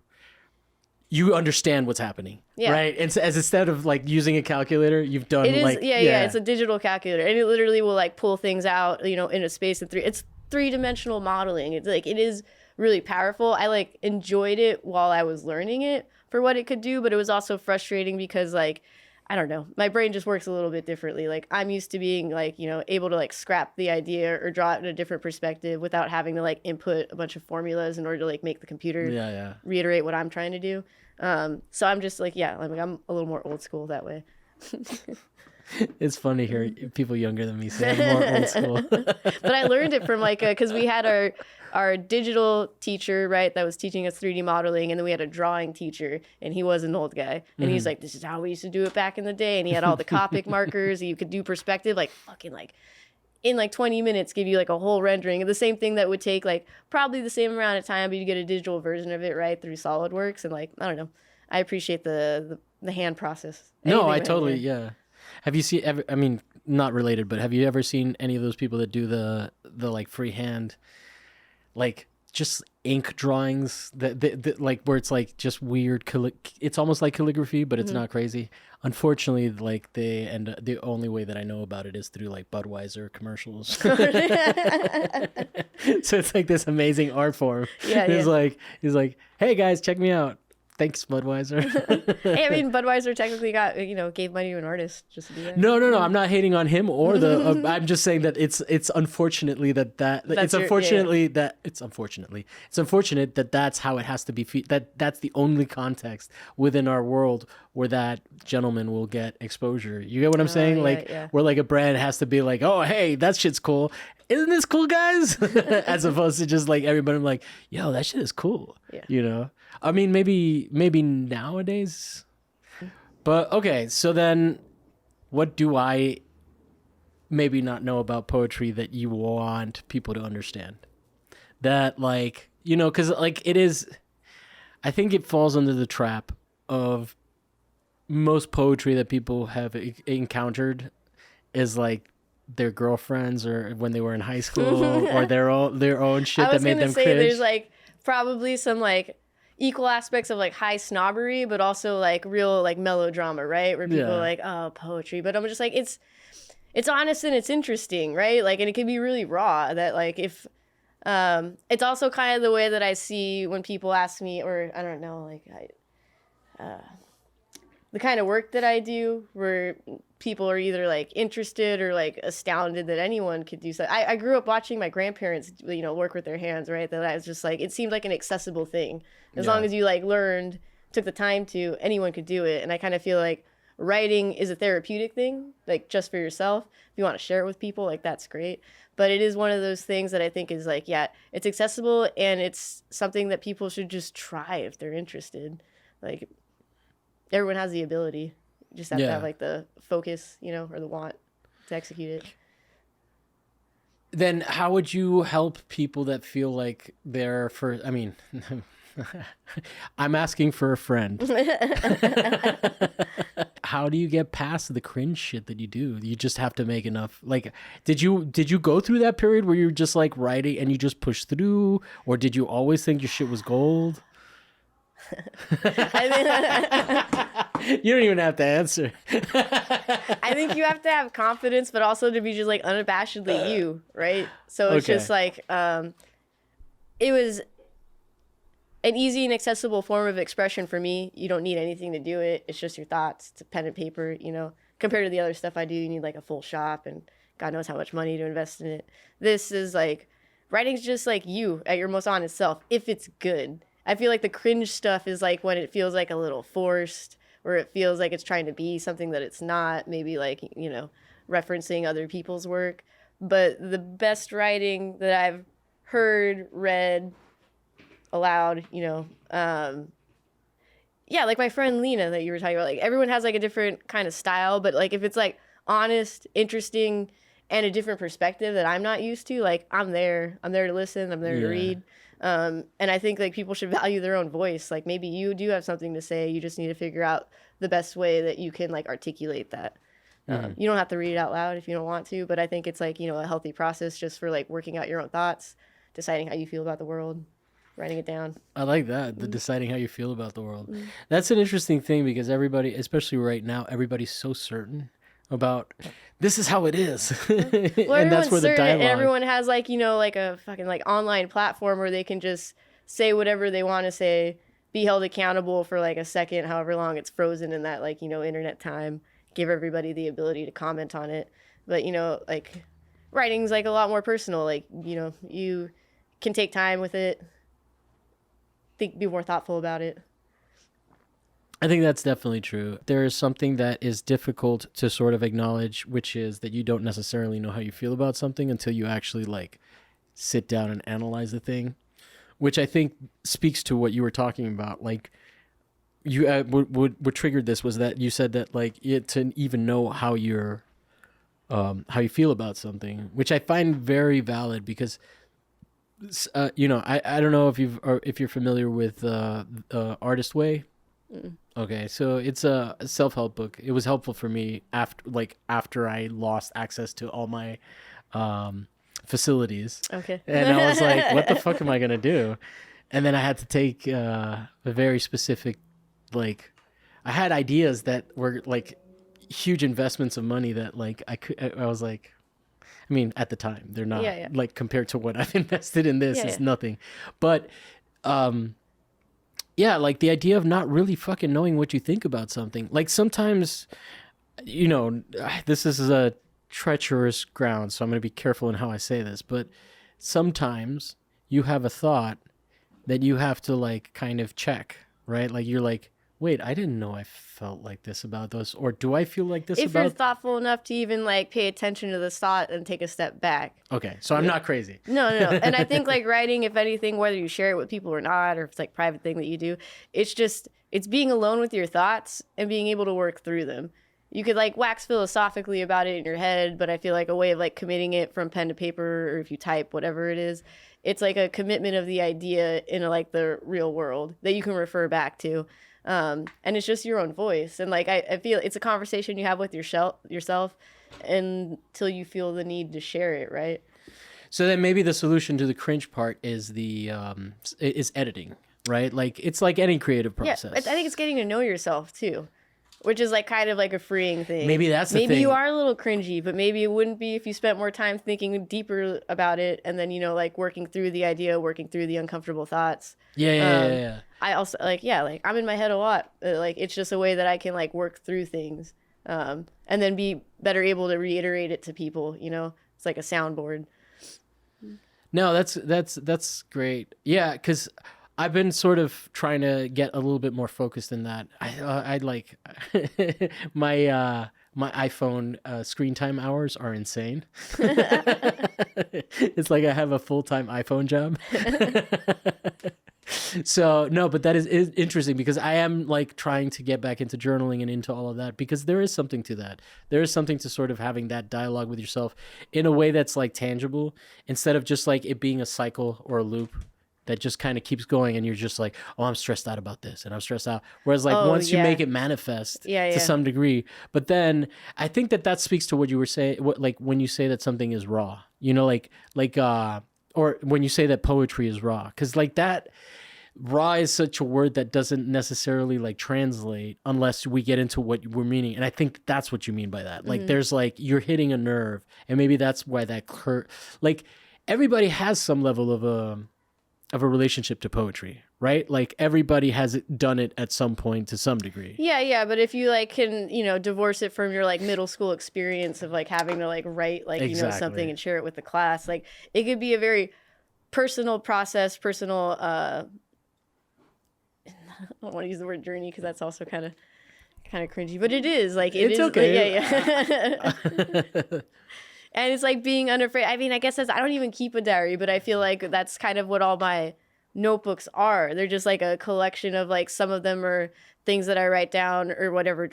you understand what's happening, right? And so, as instead of like using a calculator, you've done it is, like, yeah, it's a digital calculator, and it literally will like pull things out, you know, in a space of it's 3-dimensional modeling. It's like, it is really powerful. I like enjoyed it while I was learning it for what it could do, but it was also frustrating because like, I don't know, my brain just works a little bit differently. Like I'm used to being like, you know, able to like scrap the idea or draw it in a different perspective without having to like input a bunch of formulas in order to like make the computer reiterate what I'm trying to do. So I'm just like, I'm a little more old school that way. It's funny to hear people younger than me say I'm more old school. But I learned it from like, because we had our digital teacher, right, that was teaching us 3D modeling, and then we had a drawing teacher, and he was an old guy, and he's like, this is how we used to do it back in the day, and he had all the Copic markers, and you could do perspective, like fucking like in like 20 minutes give you like a whole rendering of the same thing that would take like probably the same amount of time, but you get a digital version of it, right, through SolidWorks. And like, I don't know, I appreciate the hand process. No, I totally, Have you seen ever, I mean, not related, but have you ever seen any of those people that do the like freehand, like just ink drawings that like where it's like just weird, it's almost like calligraphy, but it's not crazy. Unfortunately, like the only way that I know about it is through like Budweiser commercials. So it's like this amazing art form. He's like, hey guys, check me out. Thanks, Budweiser. Hey, I mean, Budweiser technically got, you know, gave money to an artist just to do that. No. I'm not hating on him or the. I'm just saying that it's unfortunately it's unfortunate that that's how it has to be. That's the only context within our world where that gentleman will get exposure. You get what I'm saying? Where like a brand has to be like, oh hey, that shit's cool. Isn't this cool, guys? As opposed to just like everybody like, yo, that shit is cool. Yeah. You know. I mean, maybe nowadays, but okay. So then, what do I maybe not know about poetry that you want people to understand? That like, you know, because like it is, I think it falls under the trap of most poetry that people have encountered is like their girlfriends or when they were in high school or their own shit that made them cringe. There's like probably some like equal aspects of like high snobbery, but also like real like melodrama, right? Where people are like, oh, poetry. But I'm just like, it's honest and it's interesting, right? Like, and it can be really raw. That like if it's also kind of the way that I see when people ask me, or I don't know, like the kind of work that I do, where people are either like interested or like astounded that anyone could do so. I grew up watching my grandparents, you know, work with their hands, right? That I was just like, it seemed like an accessible thing. As long as you like learned, took the time to, anyone could do it. And I kind of feel like writing is a therapeutic thing, like just for yourself. If you want to share it with people, like that's great. But it is one of those things that I think is like, yeah, it's accessible and it's something that people should just try if they're interested. Like everyone has the ability. You just have to have like the focus, you know, or the want to execute it. Then how would you help people that feel like they're for, I mean, I'm asking for a friend. How do you get past the cringe shit that you do? You just have to make enough. Like, did you go through that period where you're just like writing and you just push through, or did you always think your shit was gold? You don't even have to answer. I think you have to have confidence, but also to be just like unabashedly you, right? So it's just like it was an easy and accessible form of expression for me. You don't need anything to do it. It's just your thoughts. It's a pen and paper, you know. Compared to the other stuff I do, you need like a full shop and God knows how much money to invest in it. This is like, writing's just like you at your most honest self, if it's good. I feel like the cringe stuff is like when it feels like a little forced, or it feels like it's trying to be something that it's not, maybe like, you know, referencing other people's work. But the best writing that I've heard, read, aloud, you know, yeah, like my friend Lena that you were talking about, like everyone has like a different kind of style, but like if it's like honest, interesting, and a different perspective that I'm not used to, like I'm there to listen, I'm there to read. And I think like people should value their own voice. Like maybe you do have something to say, you just need to figure out the best way that you can like articulate that. You don't have to read it out loud if you don't want to, but I think it's like, you know, a healthy process just for like working out your own thoughts, deciding how you feel about the world, writing it down. I like that, the deciding how you feel about the world. That's an interesting thing because everybody, especially right now, everybody's so certain about this is how it is. Well, and that's where the dialogue. And everyone has like, you know, like a fucking like online platform where they can just say whatever they want to say, be held accountable for like a second, however long it's frozen in that like, you know, internet time, give everybody the ability to comment on it. But, you know, like writing's like a lot more personal. Like, you know, you can take time with it, be more thoughtful about it. I think that's definitely true. There is something that is difficult to sort of acknowledge, which is that you don't necessarily know how you feel about something until you actually like sit down and analyze the thing, which I think speaks to what you were talking about. Like you, what triggered this was that you said that like to even know how you feel about something, which I find very valid because, you know, I don't know if you're familiar with Artist Way. Okay, so it's a self-help book. It was helpful for me after I lost access to all my facilities. Okay. And I was like, what the fuck am I going to do? And then I had to take a very specific, like, I had ideas that were like huge investments of money that like I was like, I mean, at the time, they're not like compared to what I've invested in this is nothing. But yeah, like the idea of not really fucking knowing what you think about something. Like sometimes, you know, this is a treacherous ground, so I'm going to be careful in how I say this, but sometimes you have a thought that you have to like kind of check, right? Like you're like, wait, I didn't know I felt like this about those, or do I feel like this if about... you're thoughtful enough to even like pay attention to the thought and take a step back. Okay, so I'm not crazy. No. And I think like writing, if anything, whether you share it with people or not, or if it's like private thing that you do, it's being alone with your thoughts and being able to work through them. You could like wax philosophically about it in your head, but I feel like a way of like committing it from pen to paper, or if you type, whatever it is, it's like a commitment of the idea in like the real world that you can refer back to. And it's just your own voice. And like, I feel it's a conversation you have with yourself until you feel the need to share it. Right. So then maybe the solution to the cringe part is is editing, right? Like it's like any creative process. Yeah, I think it's getting to know yourself too, which is like kind of like a freeing thing. Maybe that's the thing. Maybe you are a little cringy, but maybe it wouldn't be if you spent more time thinking deeper about it, and then, you know, like working through the idea, working through the uncomfortable thoughts. Yeah. I also like I'm in my head a lot. Like it's just a way that I can like work through things, and then be better able to reiterate it to people. You know, it's like a soundboard. No, that's great. Yeah, because I've been sort of trying to get a little bit more focused in that. I like my iPhone screen time hours are insane. It's like I have a full-time iPhone job. So no, but that is interesting because I am like trying to get back into journaling and into all of that because there is something to that. There is something to sort of having that dialogue with yourself in a way that's like tangible instead of just like it being a cycle or a loop that just kind of keeps going and you're just like, oh, I'm stressed out about this and I'm stressed out. Whereas like once you make it manifest to some degree, but then I think that speaks to what you were saying, like when you say that something is raw, you know, or when you say that poetry is raw, because like that raw is such a word that doesn't necessarily like translate unless we get into what we're meaning. And I think that's what you mean by that. Like there's like, you're hitting a nerve and maybe that's why that like everybody has some level of a relationship to poetry, right? Like everybody has done it at some point to some degree. Yeah. But if you like can, you know, divorce it from your like middle school experience of like having to like write like, you know, something and share it with the class, like it could be a very personal process, I don't want to use the word journey because that's also kind of cringy, but it is like it's okay. Yeah. And it's like being unafraid. I mean, I guess I don't even keep a diary, but I feel like that's kind of what all my notebooks are. They're just like a collection of like some of them are things that I write down or whatever,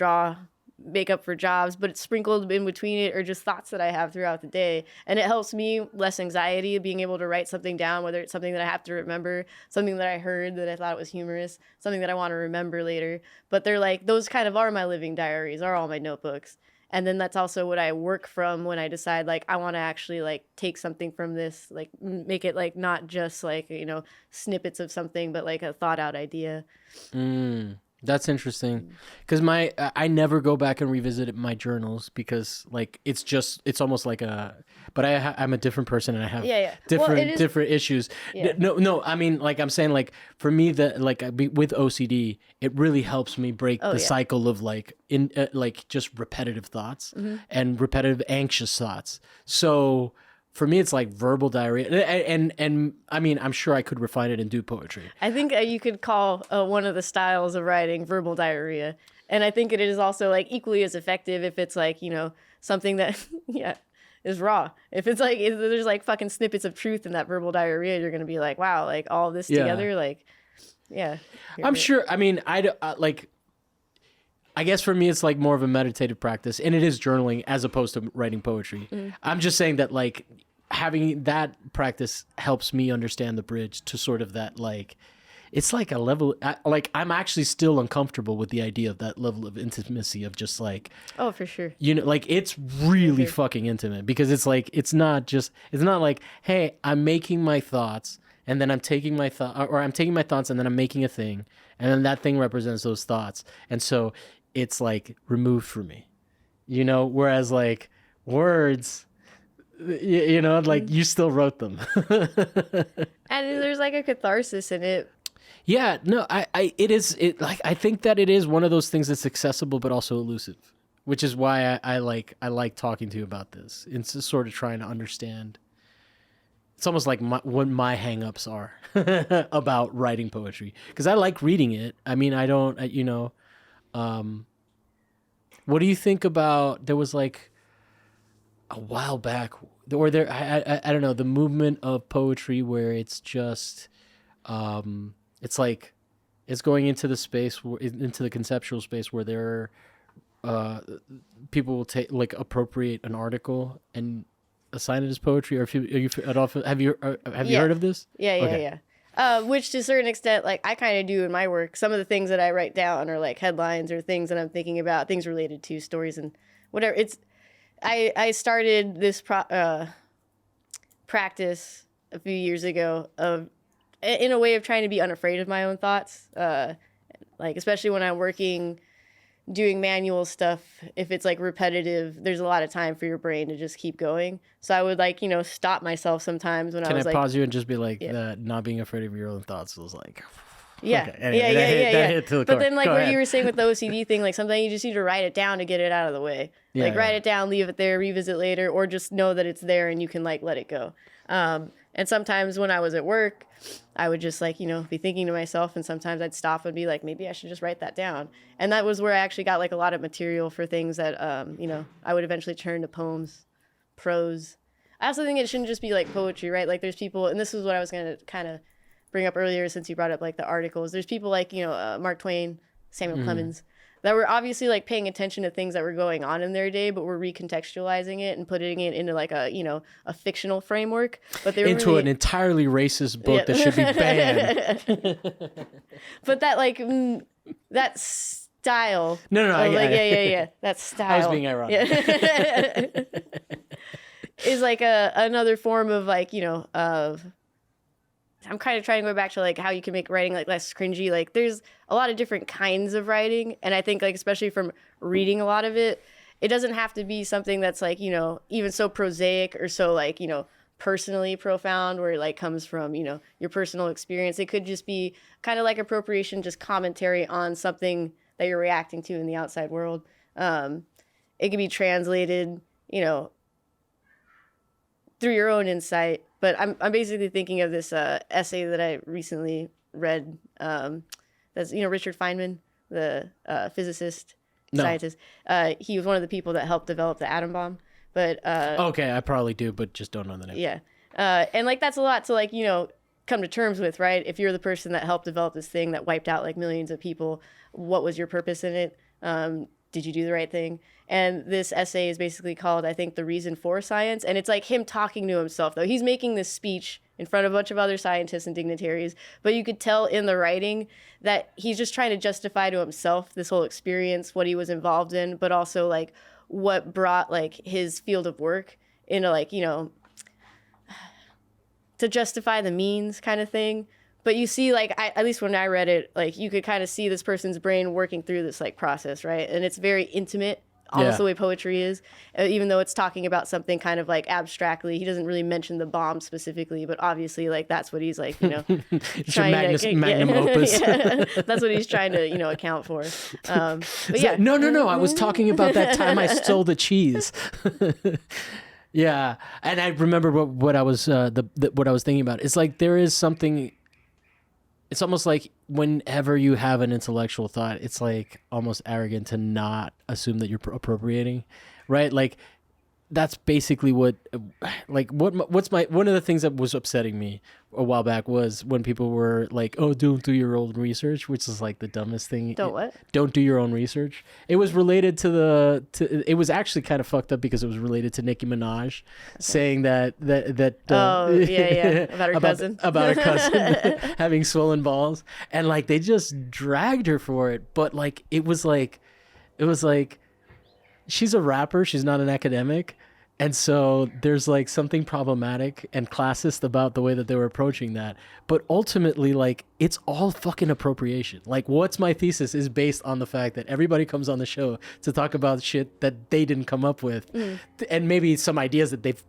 make up for jobs, but it's sprinkled in between it or just thoughts that I have throughout the day. And it helps me less anxiety being able to write something down, whether it's something that I have to remember, something that I heard that I thought was humorous, something that I want to remember later. But they're like, those kind of are my living diaries, are all my notebooks. And then that's also what I work from when I decide like I want to actually like take something from this, like make it like not just like, you know, snippets of something, but like a thought out idea. That's interesting because I never go back and revisit my journals because like it's almost like but I'm a different person and I have different issues. No, I mean like I'm saying like for me with OCD it really helps me break the cycle of like like just repetitive thoughts and repetitive anxious thoughts. So for me, it's like verbal diarrhea, and I mean, I'm sure I could refine it and do poetry. I think you could call one of the styles of writing verbal diarrhea, and I think it is also like equally as effective if it's like, you know, something that is raw. If it's like if there's like fucking snippets of truth in that verbal diarrhea, you're gonna be like, wow, like all this together, like I'm sure. I mean, I guess for me, it's like more of a meditative practice, and it is journaling as opposed to writing poetry. I'm just saying that like having that practice helps me understand the bridge to sort of that like, it's like a level, like I'm actually still uncomfortable with the idea of that level of intimacy of just like, oh, for sure. You know, like it's really fucking intimate because it's like, it's not like, hey, I'm making my thoughts and then I'm taking my I'm taking my thoughts and then I'm making a thing and then that thing represents those thoughts. And so it's like removed from me, you know, whereas like words, you know, like you still wrote them. And there's like a catharsis in it. Yeah, no, I think that it is one of those things that's accessible but also elusive, which is why I like talking to you about this. It's just sort of trying to understand. It's almost like what my hang-ups are about writing poetry because I like reading it. I mean, I don't, you know. What do you think about? There was like a while back, or there I don't know, the movement of poetry where it's just, it's like it's going into the space into the conceptual space where there are people will take like appropriate an article and assign it as poetry. Or have you heard of this? Yeah. Which to a certain extent, like I kind of do in my work. Some of the things that I write down are like headlines or things that I'm thinking about, things related to stories and whatever. I started this practice a few years ago in a way of trying to be unafraid of my own thoughts. Like especially when I'm working, doing manual stuff, if it's like repetitive, there's a lot of time for your brain to just keep going. So I would like, you know, stop myself sometimes when I was like... Can I pause you and just be like, not being afraid of your own thoughts was like... Yeah, okay. Anyway, that hit to the But core. then like what you were saying with the OCD thing, like sometimes you just need to write it down to get it out of the way. Write it down, leave it there, revisit later, or just know that it's there and you can like let it go. And sometimes when I was at work, I would just like, be thinking to myself, and sometimes I'd stop and be like, maybe I should just write that down. And that was where I actually got like a lot of material for things that, I would eventually turn to poems, prose. I also think it shouldn't just be like poetry, right? Like there's people, and this is what I was going to kind of bring up earlier since you brought up like the articles. There's people like, Mark Twain, Samuel Clemens, that were obviously like paying attention to things that were going on in their day, but were recontextualizing it and putting it into like a fictional framework. But they were into an entirely racist book that should be banned. But that like that style. No, yeah. That style. I was being ironic. Yeah. Is like another form of like of. I'm kind of trying to go back to like how you can make writing like less cringy. Like there's a lot of different kinds of writing. And I think like, especially from reading a lot of it, it doesn't have to be something that's like, even so prosaic or so like, personally profound where it like comes from, your personal experience. It could just be kind of like appropriation, just commentary on something that you're reacting to in the outside world. It can be translated, through your own insight. But I'm basically thinking of this essay that I recently read. That's Richard Feynman, the physicist, scientist. He was one of the people that helped develop the atom bomb. But okay, I probably do, but just don't know the name. Yeah, and like that's a lot to like come to terms with, right? If you're the person that helped develop this thing that wiped out like millions of people, what was your purpose in it? Did you do the right thing? And this essay is basically called, I think, The Reason for Science. And it's like him talking to himself, though. He's making this speech in front of a bunch of other scientists and dignitaries. But you could tell in the writing that he's just trying to justify to himself this whole experience, what he was involved in, but also like what brought like his field of work into like, to justify the means kind of thing. But you see, like, at least when I read it, like, you could kind of see this person's brain working through this, like, process, right? And it's very intimate, almost the way poetry is, even though it's talking about something kind of, like, abstractly. He doesn't really mention the bomb specifically, but obviously, like, that's what he's, like, it's trying to... magnum opus. Yeah, that's what he's trying to, account for. But yeah. No. I was talking about that time I stole the cheese. Yeah. And I remember what I was what I was thinking about. It's like there is something... It's almost like whenever you have an intellectual thought, it's like almost arrogant to not assume that you're appropriating, right? Like that's basically what's one of the things that was upsetting me a while back was when people were like, oh, don't do your own research, which is like the dumbest thing. Don't do your own research. It was related to it was actually kind of fucked up because it was related to Nicki Minaj saying that about her cousin having swollen balls, and like they just dragged her for it. But like it was like she's a rapper, she's not an academic. And so there's like something problematic and classist about the way that they were approaching that. But ultimately, like, it's all fucking appropriation. Like, what's my thesis is based on the fact that everybody comes on the show to talk about shit that they didn't come up with. And maybe some ideas that they've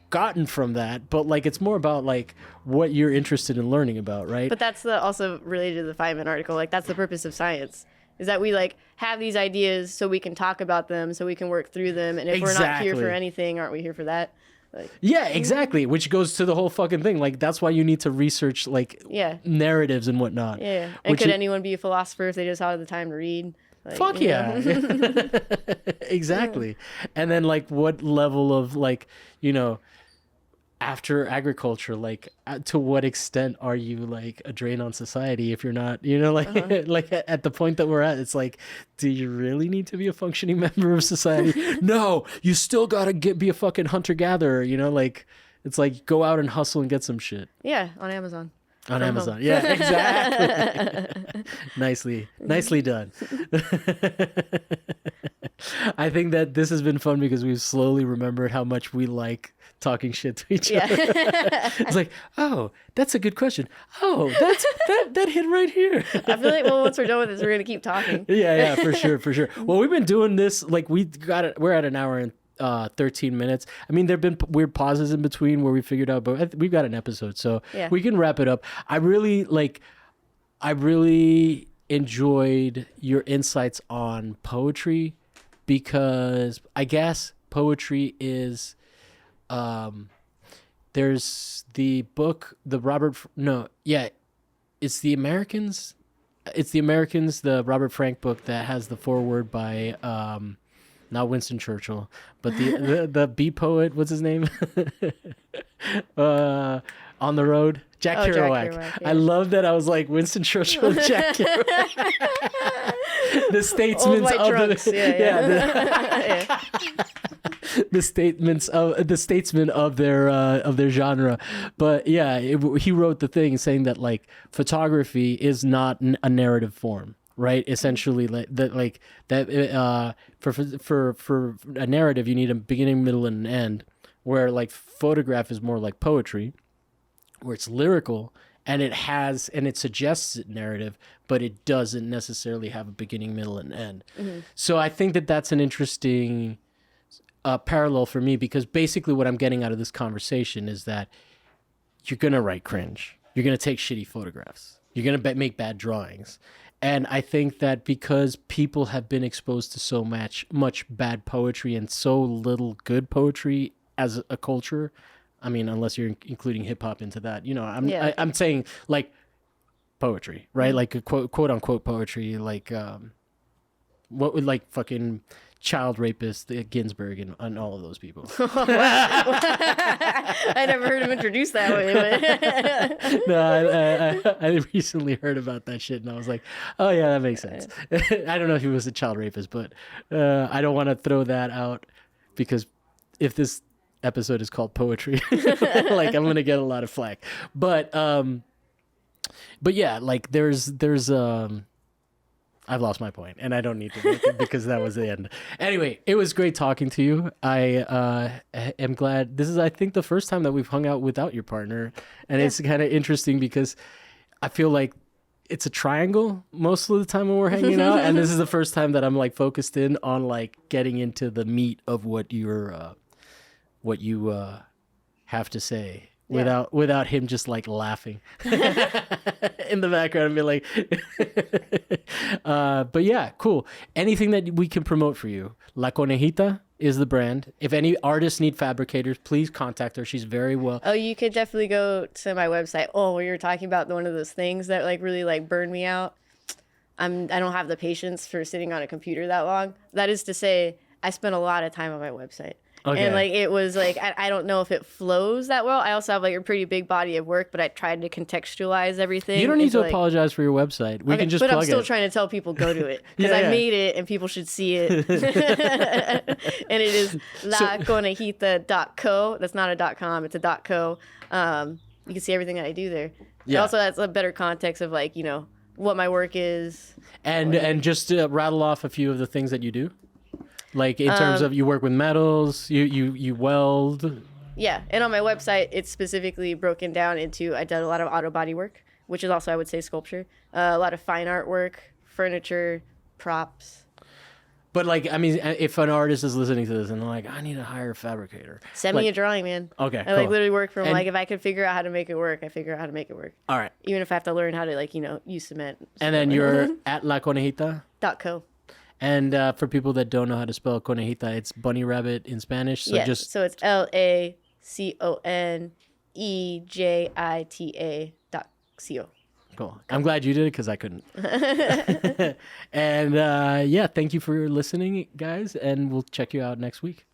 gotten from that. But like, it's more about like what you're interested in learning about, right? But that's also related to the Feynman article. Like, that's the purpose of science. Is that we like have these ideas so we can talk about them, so we can work through them. And if we're not here for anything, aren't we here for that? Like, yeah, exactly. Which goes to the whole fucking thing. Like that's why you need to research like narratives and whatnot. Yeah. And could anyone be a philosopher if they just had the time to read? Like, fuck yeah. Exactly. And then like what level of like, after agriculture, like to what extent are you like a drain on society if you're not, like at the point that we're at, it's like, do you really need to be a functioning member of society? No, you still gotta be a fucking hunter-gatherer, like it's like go out and hustle and get some shit. Yeah, on Amazon. On Amazon. Yeah, exactly. Nicely done. I think that this has been fun because we've slowly remembered how much we like talking shit to each other. It's like, oh, that's a good question. Oh, that hit right here. I feel like once we're done with this, we're gonna keep talking. Yeah, for sure. Well, we've been doing this like we're at an hour and 13 minutes. I mean, there've been weird pauses in between where we figured out, but we've got an episode, so we can wrap it up. I really enjoyed your insights on poetry because I guess poetry is there's the book, the Robert. No, yeah, it's the Americans. It's the Americans, the Robert Frank book that has the foreword by not Winston Churchill, but the bee poet. What's his name? On the Road, Jack Kerouac. Yeah. I love that. I was like Winston Churchill, and Jack Kerouac. The statesmen of drunks. the statesmen of their genre. But yeah, he wrote the thing saying that like photography is not a narrative form, right? Essentially, for a narrative you need a beginning, middle, and an end. Where like photograph is more like poetry, where it's lyrical and it suggests a narrative, but it doesn't necessarily have a beginning, middle, and end. Mm-hmm. So I think that that's an interesting parallel for me, because basically what I'm getting out of this conversation is that you're going to write cringe. You're going to take shitty photographs. You're going to make bad drawings. And I think that because people have been exposed to so much bad poetry and so little good poetry as a culture, I mean, unless you're including hip hop into that, I'm saying like poetry, right? Mm-hmm. Like a quote unquote poetry, like what would like fucking child rapist Ginsberg and all of those people. I never heard him introduced that way. But No, I recently heard about that shit and I was like, oh yeah, that makes sense. I don't know if he was a child rapist, but I don't want to throw that out, because if this episode is called poetry, like I'm gonna get a lot of flack. But yeah, like there's I've lost my point and I don't need to make it because that was the end. Anyway, it was great talking to you. I am glad this is, I think, the first time that we've hung out without your partner, and it's kind of interesting because I feel like it's a triangle most of the time when we're hanging out, and this is the first time that I'm like focused in on like getting into the meat of what you have to say without him just like laughing in the background and be like, but yeah, cool. Anything that we can promote for you. La Conejita is the brand. If any artists need fabricators, please contact her. She's very well. Oh, you could definitely go to my website. Oh, when you're talking about one of those things that like really like burned me out. I don't have the patience for sitting on a computer that long. That is to say, I spent a lot of time on my website. Okay. And like it was like I don't know if it flows that well. I also have like a pretty big body of work, but I tried to contextualize everything. You don't need to apologize for your website. We can just plug it. But I'm still trying to tell people go to it because I made it and people should see it. And it is laconejita.co. That's not a .com. It's a .co. You can see everything that I do there. Yeah. And also, that's a better context of like what my work is. And just to rattle off a few of the things that you do. Like in terms of you work with metals, you weld. Yeah, and on my website, it's specifically broken down into, I did a lot of auto body work, which is also, I would say, sculpture. A lot of fine art work, furniture, props. But like, I mean, if an artist is listening to this and they're like, I need to hire a fabricator. Send me a drawing, man. Okay, I like literally work from like, if I could figure out how to make it work, I figure out how to make it work. All right. Even if I have to learn how to like, use cement. And then you're at laconejita.co. And for people that don't know how to spell conejita, it's bunny rabbit in Spanish. So so it's LACONEJITA.co. Cool. I'm glad you did it because I couldn't. And thank you for listening, guys. And we'll check you out next week.